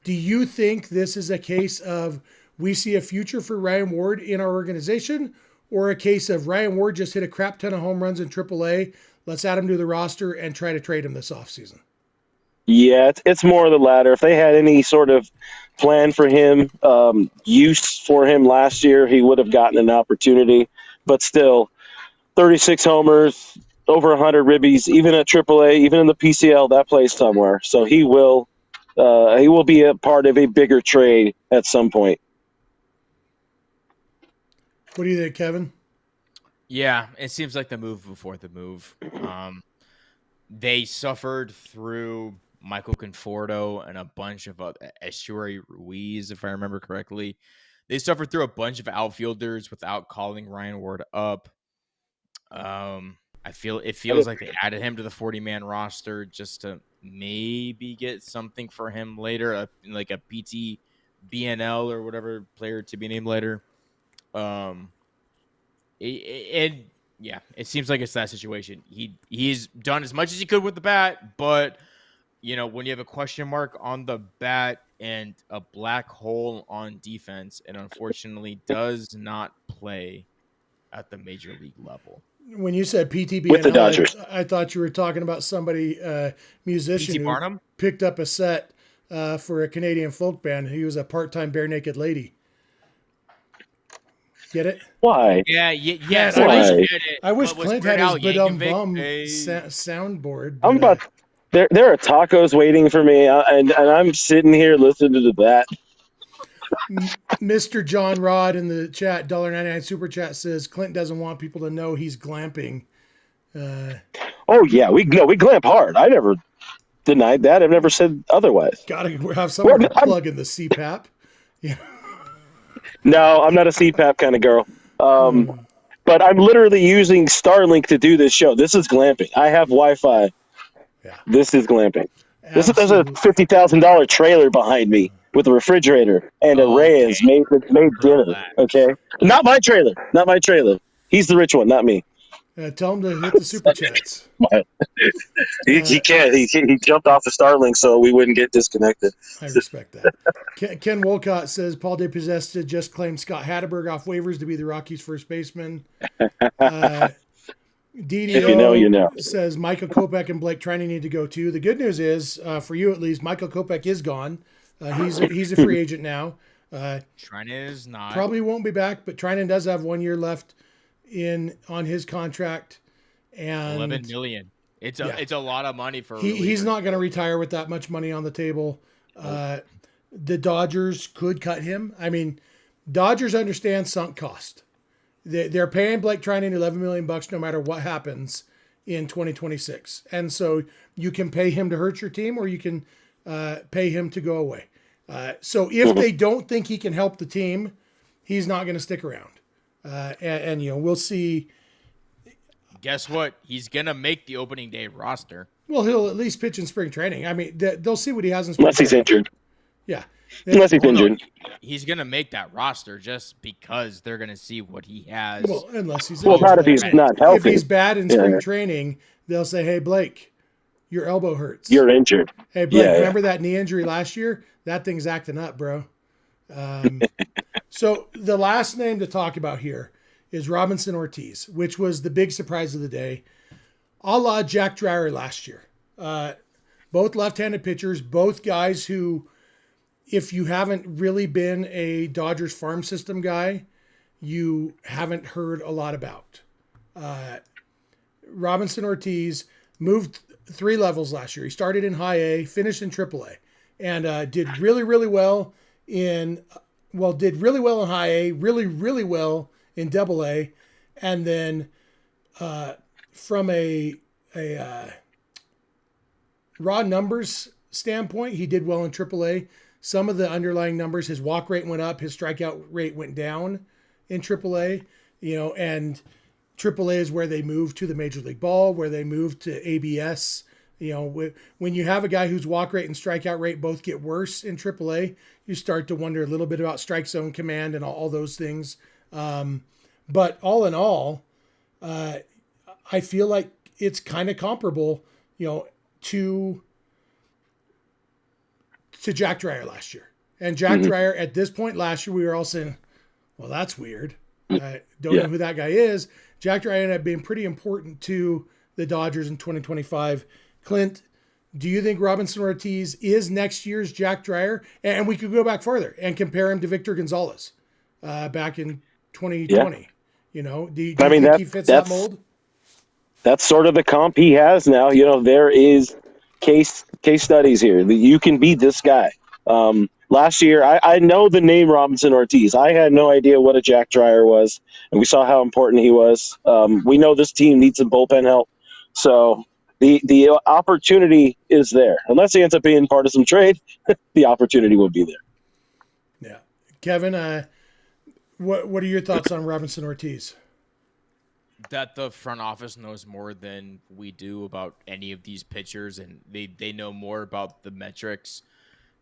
you think this is a case of we see a future for Ryan Ward in our organization, or a case of Ryan Ward just hit a crap ton of home runs in AAA, let's add him to the roster and try to trade him this offseason? Yeah, it's more of the latter. If they had any sort of plan for him, use for him last year, he would have gotten an opportunity. But still, 36 homers, over 100 ribbies, even at AAA, even in the PCL, that plays somewhere. So he will be a part of a bigger trade at some point. What do you think, Kevin? Yeah, it seems like the move before the move. they suffered through Michael Conforto and a bunch of Estuary Ruiz, if I remember correctly. They suffered through a bunch of outfielders without calling Ryan Ward up. It feels like they added him to the 40-man roster just to maybe get something for him later, like a PT BNL or whatever player to be named later. It seems like it's that situation. He's done as much as he could with the bat, but when you have a question mark on the bat and a black hole on defense, it unfortunately does not play at the major league level. When you said PTBNL, with the Dodgers, I thought you were talking about somebody, musician P.T. who Barnum? picked up a set for a Canadian folk band. He was a part-time bare naked lady. Get it? why? Yeah. I wish Clint had his Badum Bum soundboard. I'm about. There are tacos waiting for me, and I'm sitting here listening to that. Mr. John Rod in the chat, $1.99 super chat says Clint doesn't want people to know he's glamping. Oh yeah, we glamp hard. I never denied that. I've never said otherwise. Gotta have someone to plug in the CPAP. Yeah. No, I'm not a CPAP kind of girl. But I'm literally using Starlink to do this show. This is glamping. I have Wi-Fi. Yeah. This is glamping. There's a $50,000 trailer behind me with a refrigerator and a Reyes made dinner. Okay, not my trailer. He's the rich one, not me. Tell him to hit the super chats. He can't. He jumped off the Starlink so we wouldn't get disconnected. I respect that. Ken Wolcott says Paul DePodesta just claimed Scott Hatterberg off waivers to be the Rockies' first baseman. DDO if you know, you know. Says Michael Kopech and Blake Trinan need to go too. The good news is, for you at least, Michael Kopech is gone. He's a free agent now. Trinan is not. Probably won't be back, but Trinan does have 1 year left on his contract. And $11 million. It's a lot of money for. He's not going to retire with that much money on the table. The Dodgers could cut him. I mean, Dodgers understand sunk cost. They're paying Blake Trinan $11 million no matter what happens in 2026, and so you can pay him to hurt your team, or you can pay him to go away. So if they don't think he can help the team, he's not going to stick around. And we'll see. Guess what? He's going to make the opening day roster. Well, he'll at least pitch in spring training. I mean, they'll see what he has in spring training. Unless he's injured. Yeah. Unless he's injured. He's going to make that roster just because they're going to see what he has. Well, unless he's injured. Well, not if he's not healthy. If he's bad in spring training, they'll say, hey, Blake, your elbow hurts. You're injured. Hey, Blake, remember that knee injury last year? That thing's acting up, bro. So the last name to talk about here is Robinson Ortiz, which was the big surprise of the day. A la Jack Dreyer last year. Both left-handed pitchers, both guys who, if you haven't really been a Dodgers farm system guy, you haven't heard a lot about. Robinson Ortiz moved 3 levels last year. He started in high A, finished in triple A, and did really, really well in high A, really, really well in double A. And then from a raw numbers standpoint, he did well in triple A. Some of the underlying numbers, his walk rate went up, his strikeout rate went down in triple A, and triple A is where they moved to the Major League Ball, where they moved to ABS. When you have a guy whose walk rate and strikeout rate both get worse in triple A, you start to wonder a little bit about strike zone command and all those things. But all in all, I feel like it's kind of comparable, to Jack Dreyer last year. And Jack Dreyer, at this point last year, we were all saying, well, that's weird. I don't know who that guy is. Jack Dreyer ended up being pretty important to the Dodgers in 2025. Clint, do you think Robinson Ortiz is next year's Jack Dreyer? And we could go back further and compare him to Victor Gonzalez back in 2020. Do you think he fits that mold? That's sort of the comp he has now. There is case studies here. You can be this guy. Last year, I know the name Robinson Ortiz. I had no idea what a Jack Dreyer was, and we saw how important he was. We know this team needs some bullpen help. So the opportunity is there. Unless he ends up being part of some trade, the opportunity will be there. Yeah. Kevin, what are your thoughts on Robinson Ortiz? That the front office knows more than we do about any of these pitchers, and they know more about the metrics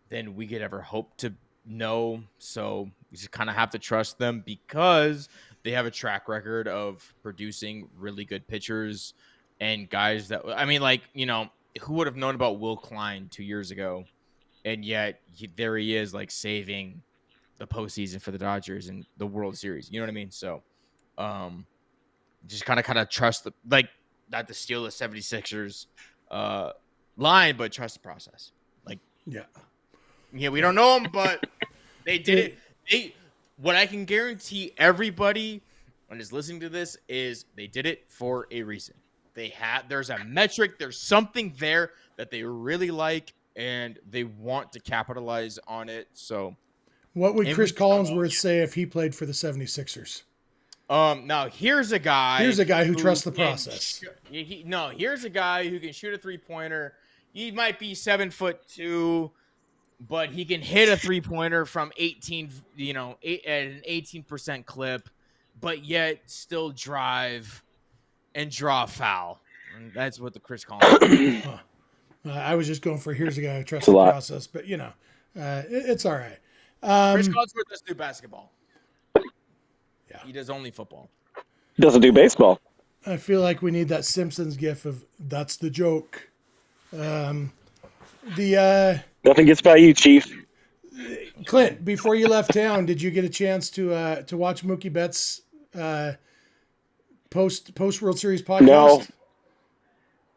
than we could ever hope to know. So you just kind of have to trust them because they have a track record of producing really good pitchers and guys that, I mean, like, who would have known about Will Klein 2 years ago? And yet there he is, like, saving the postseason for the Dodgers and the World Series. You know what I mean? So, just kind of trust not to steal the 76ers line, but trust the process. Like, yeah, we don't know them, but they did it. What I can guarantee everybody when is listening to this is they did it for a reason. There's a metric, there's something there that they really like, and they want to capitalize on it. So, what would Chris Collinsworth say if he played for the 76ers? Now here's a guy. Who trusts the process. Here's a guy who can shoot a 3-pointer. He might be 7'2", but he can hit a 3-pointer from 18, at an 18% clip, but yet still drive and draw a foul. And that's what the Chris Collins. I was just going for here's a guy who trusts the process, but it's all right. Chris Collinsworth doesn't do basketball. Yeah, he does only football. Doesn't do baseball. I feel like we need that Simpsons gif of "that's the joke." Nothing gets by you, Chief. Clint, before you left town, did you get a chance to watch Mookie Betts' post World Series podcast?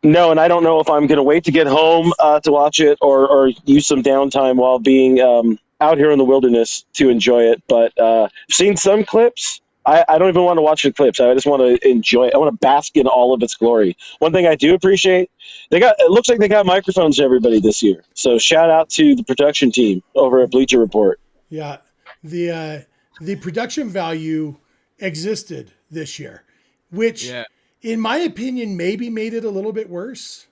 No, and I don't know if I'm going to wait to get home to watch it or use some downtime while being out here in the wilderness to enjoy it. But I've seen some clips. I don't even want to watch the clips. I just want to enjoy it. I want to bask in all of its glory. One thing I do appreciate, it looks like they got microphones to everybody this year. So shout out to the production team over at Bleacher Report. Yeah, the production value existed this year, which, in my opinion, maybe made it a little bit worse.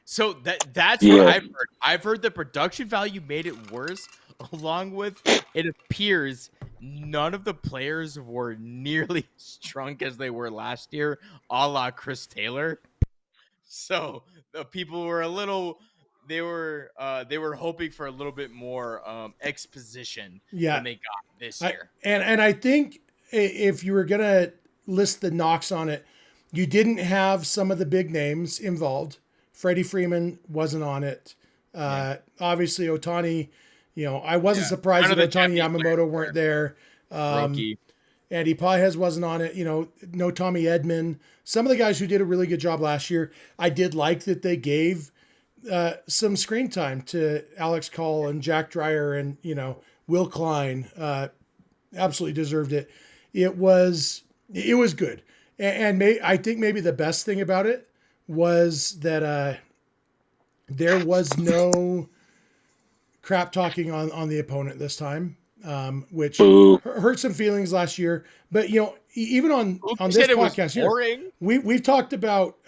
So that's what I've heard. I've heard the production value made it worse, along with it appears none of the players were nearly as drunk as they were last year, a la Chris Taylor. So the people were they were hoping for a little bit more exposition than they got this year. And I think if you were going to list the knocks on it, you didn't have some of the big names involved. Freddie Freeman wasn't on it. Obviously, Ohtani, I wasn't surprised that Ohtani Yamamoto weren't there. Andy Pajes wasn't on it. No Tommy Edman. Some of the guys who did a really good job last year, I did like that they gave some screen time to Alex Call and Jack Dreyer and, Will Klein. Absolutely deserved it. It was good. And I think maybe the best thing about it was that there was no crap talking on the opponent this time, which hurt some feelings last year. But even on this podcast here, we've talked about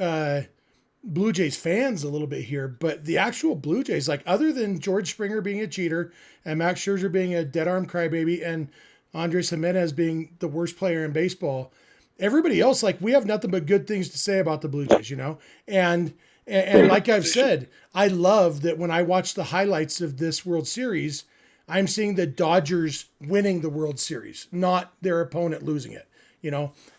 Blue Jays fans a little bit here, but the actual Blue Jays, like other than George Springer being a cheater and Max Scherzer being a dead arm crybaby and Andres Jimenez being the worst player in baseball, everybody else, like, we have nothing but good things to say about the Blue Jays, and like I've said, I love that when I watch the highlights of this World Series, I'm seeing the Dodgers winning the World Series, not their opponent losing it.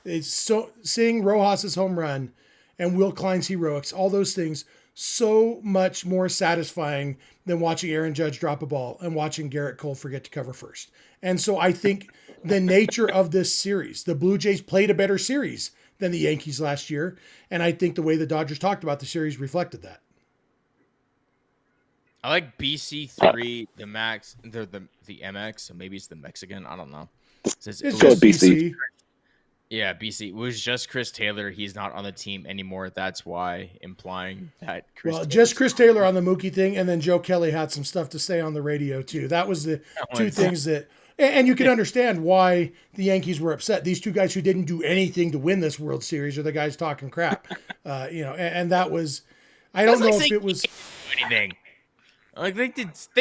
It's so seeing Rojas's home run and Will Klein's heroics, all those things, so much more satisfying than watching Aaron Judge drop a ball and watching Garrett Cole forget to cover first. And so I think the nature of this series, the Blue Jays played a better series than the Yankees last year. And I think the way the Dodgers talked about the series reflected that. I like BC3, the Max, the MX, so maybe it's the Mexican. I don't know. It's just BC. Yeah, BC. It was just Chris Taylor. He's not on the team anymore. That's why, implying that Chris Taylor on the Mookie thing, and then Joe Kelly had some stuff to say on the radio too. That was the two things that, and you can understand why the Yankees were upset. These two guys who didn't do anything to win this World Series are the guys talking crap, and that was, I don't know That's if like it was. anything. Like they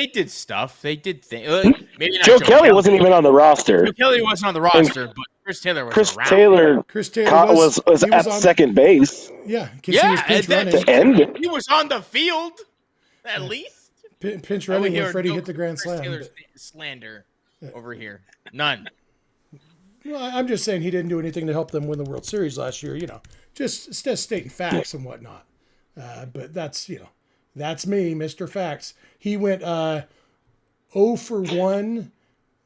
did stuff. They did things. Like, maybe not Joe Kelly wasn't even on the roster. Joe Kelly wasn't on the roster, but Chris Taylor was Chris around. Taylor Chris Taylor was he was at on second base. Yeah, because he was pinch running. The end. He was on the field, at least. Pinch running when Freddie hit the grand Chris slam. Taylor's slander over here. None. Well, I'm just saying he didn't do anything to help them win the World Series last year. Just stating facts and whatnot. But that's that's me, Mr. Facts. He went 0 for 1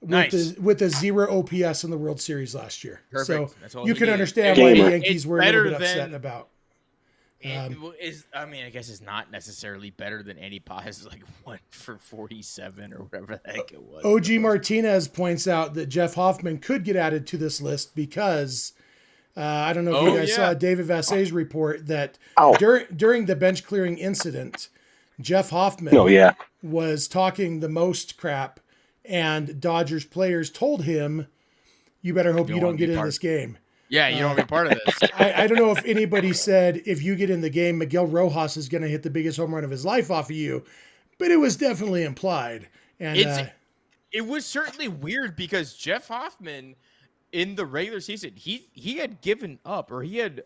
with a 0 OPS in the World Series last year. Perfect. So That's all you he can needed. understand why the Yankees were a little bit upset about. I guess it's not necessarily better than Andy Paz, like 1 for 47 or whatever the heck it was. OG Martinez points out that Jeff Hoffman could get added to this list because I don't know if you guys saw David Vassay's report that during the bench clearing incident, Jeff Hoffman was talking the most crap, and Dodgers players told him, "You better hope you don't get in this game." Yeah, you don't want to be part of this. I don't know if anybody said, if you get in the game, Miguel Rojas is going to hit the biggest home run of his life off of you, but it was definitely implied. And it was certainly weird because Jeff Hoffman in the regular season, he had given up, or he had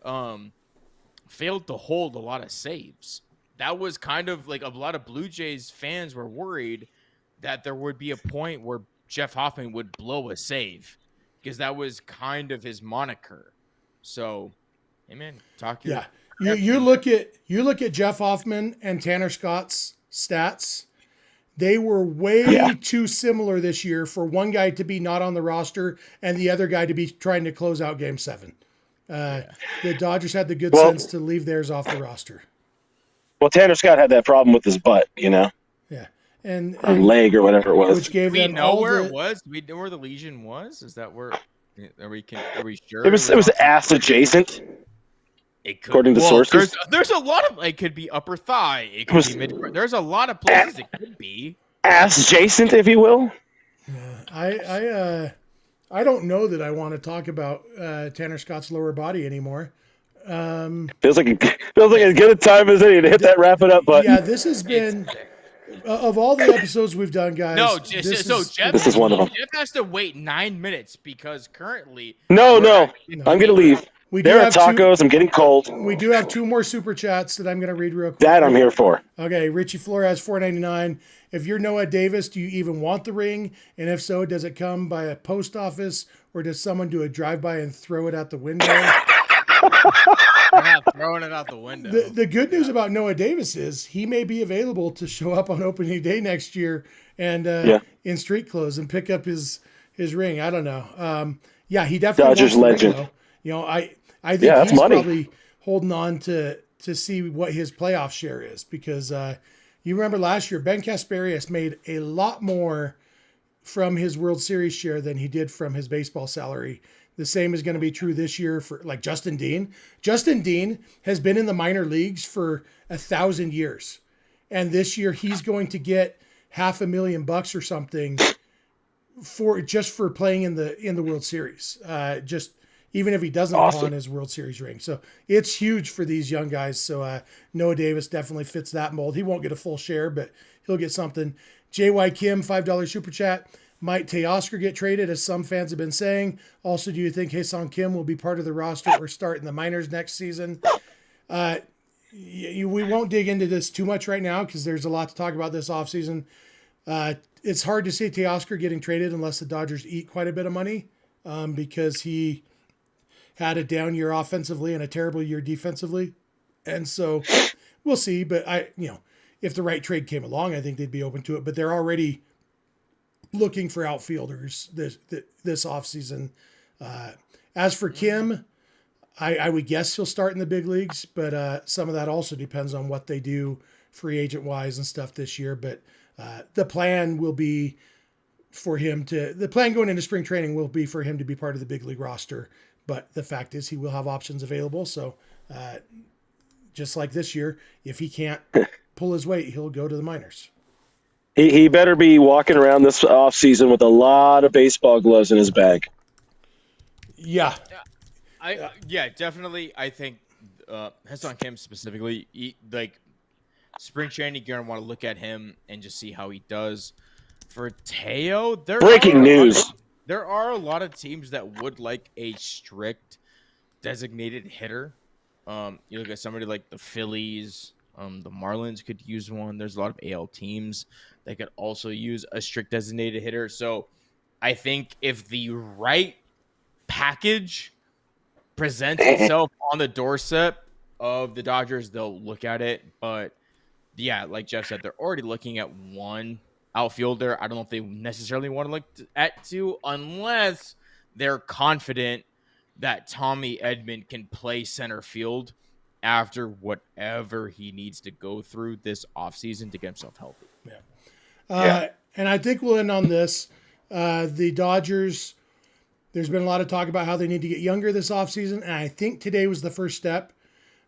failed to hold a lot of saves. That was kind of like a lot of Blue Jays fans were worried that there would be a point where Jeff Hoffman would blow a save, because that was kind of his moniker. So, hey man, talk your you look at Jeff Hoffman and Tanner Scott's stats. They were way too similar this year for one guy to be not on the roster and the other guy to be trying to close out Game 7. The Dodgers had the good sense to leave theirs off the roster. Well, Tanner Scott had that problem with his butt, Yeah. And leg or whatever it was. Which gave them know where it was? Do we know where the lesion was? Is that where? Are we sure? It was ass adjacent. It could, according to sources. There's a lot of, it could be upper thigh. It could be mid. There's a lot of places it could be. Ass adjacent, if you will. I don't know that I want to talk about Tanner Scott's lower body anymore. Feels like as good a time as any to hit that wrap it up button. Yeah, this has been of all the episodes we've done, guys. No, Jeff is one of them. Jeff has to wait 9 minutes because currently. No, I'm gonna leave. There are tacos. I'm getting cold. We do have 2 more super chats that I'm going to read real quick. That I'm here for. Okay, Richie Flores, $4.99. If you're Noah Davis, do you even want the ring? And if so, does it come by a post office, or does someone do a drive-by and throw it out the window? We're not throwing it out the window. The good news about Noah Davis is he may be available to show up on opening day next year and in street clothes and pick up his ring. I don't know. He definitely Dodgers legend. Ring, I think he's money. Probably holding on to see what his playoff share is, because you remember last year Ben Kasperius made a lot more from his World Series share than he did from his baseball salary. The same is going to be true this year for like Justin Dean. Justin Dean has been in the minor leagues for 1,000 years, and this year he's going to get $500,000 or something for playing in the World Series. Even if he doesn't pawn his World Series ring. So it's huge for these young guys. So Noah Davis definitely fits that mold. He won't get a full share, but he'll get something. JY Kim, $5 super chat. Might Teoscar get traded, as some fans have been saying? Also, do you think Ha-Seong Kim will be part of the roster or start in the minors next season? We won't dig into this too much right now because there's a lot to talk about this offseason. It's hard to see Teoscar getting traded unless the Dodgers eat quite a bit of money because he had a down year offensively and a terrible year defensively. And so we'll see. But if the right trade came along, I think they'd be open to it. But they're already looking for outfielders this offseason. As for Kim, I would guess he'll start in the big leagues, but some of that also depends on what they do free agent wise and stuff this year. But the plan will be the plan going into spring training will be for him to be part of the big league roster. But the fact is he will have options available. So just like this year, if he can't pull his weight, he'll go to the minors. He better be walking around this offseason with a lot of baseball gloves in his bag. Yeah. Definitely. I think Ha-Seong Kim specifically, spring training, you're gonna want to look at him and just see how he does. For Teo, Breaking news. There are a lot of teams that would like a strict designated hitter. You look at somebody like the Phillies, the Marlins could use one. There's a lot of AL teams that could also use a strict designated hitter. So I think if the right package presents itself on the doorstep of the Dodgers, they'll look at it. But yeah, like Jeff said, they're already looking at one outfielder. I don't know if they necessarily want to look at two unless they're confident that Tommy Edman can play center field after whatever he needs to go through this offseason to get himself healthy. And I think we'll end on this. The Dodgers, there's been a lot of talk about how they need to get younger this offseason, and I think today was the first step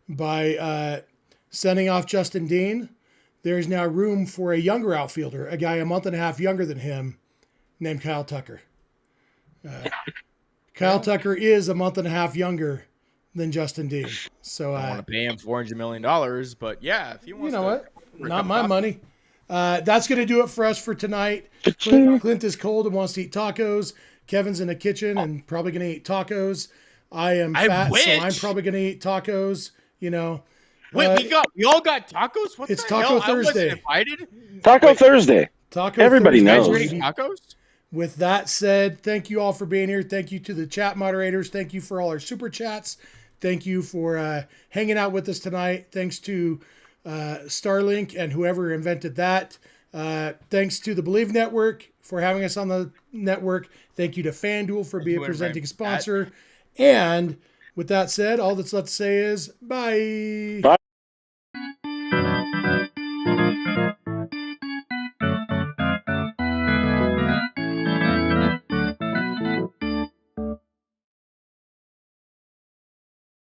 by sending off Justin Dean. There's now room for a younger outfielder, a guy a month and a half younger than him, named Kyle Tucker. Kyle Tucker is a month and a half younger than Justin Dean. So I want to pay him $400 million, but yeah, if he wants not my money. That's going to do it for us for tonight. Clint is cold and wants to eat tacos. Kevin's in the kitchen and probably going to eat tacos. I am fat, so I'm probably going to eat tacos. Wait, we all got tacos? What it's the Taco hell? Thursday. I wasn't invited? Taco Thursday. Taco Everybody Thursday. knows. Tacos? With that said, thank you all for being here. Thank you to the chat moderators. Thank you for all our super chats. Thank you for hanging out with us tonight. Thanks to Starlink and whoever invented that. Thanks to the Bleav Network for having us on the network. Thank you to FanDuel for being a presenting sponsor. And with that said, all that's left to say is bye. Bye.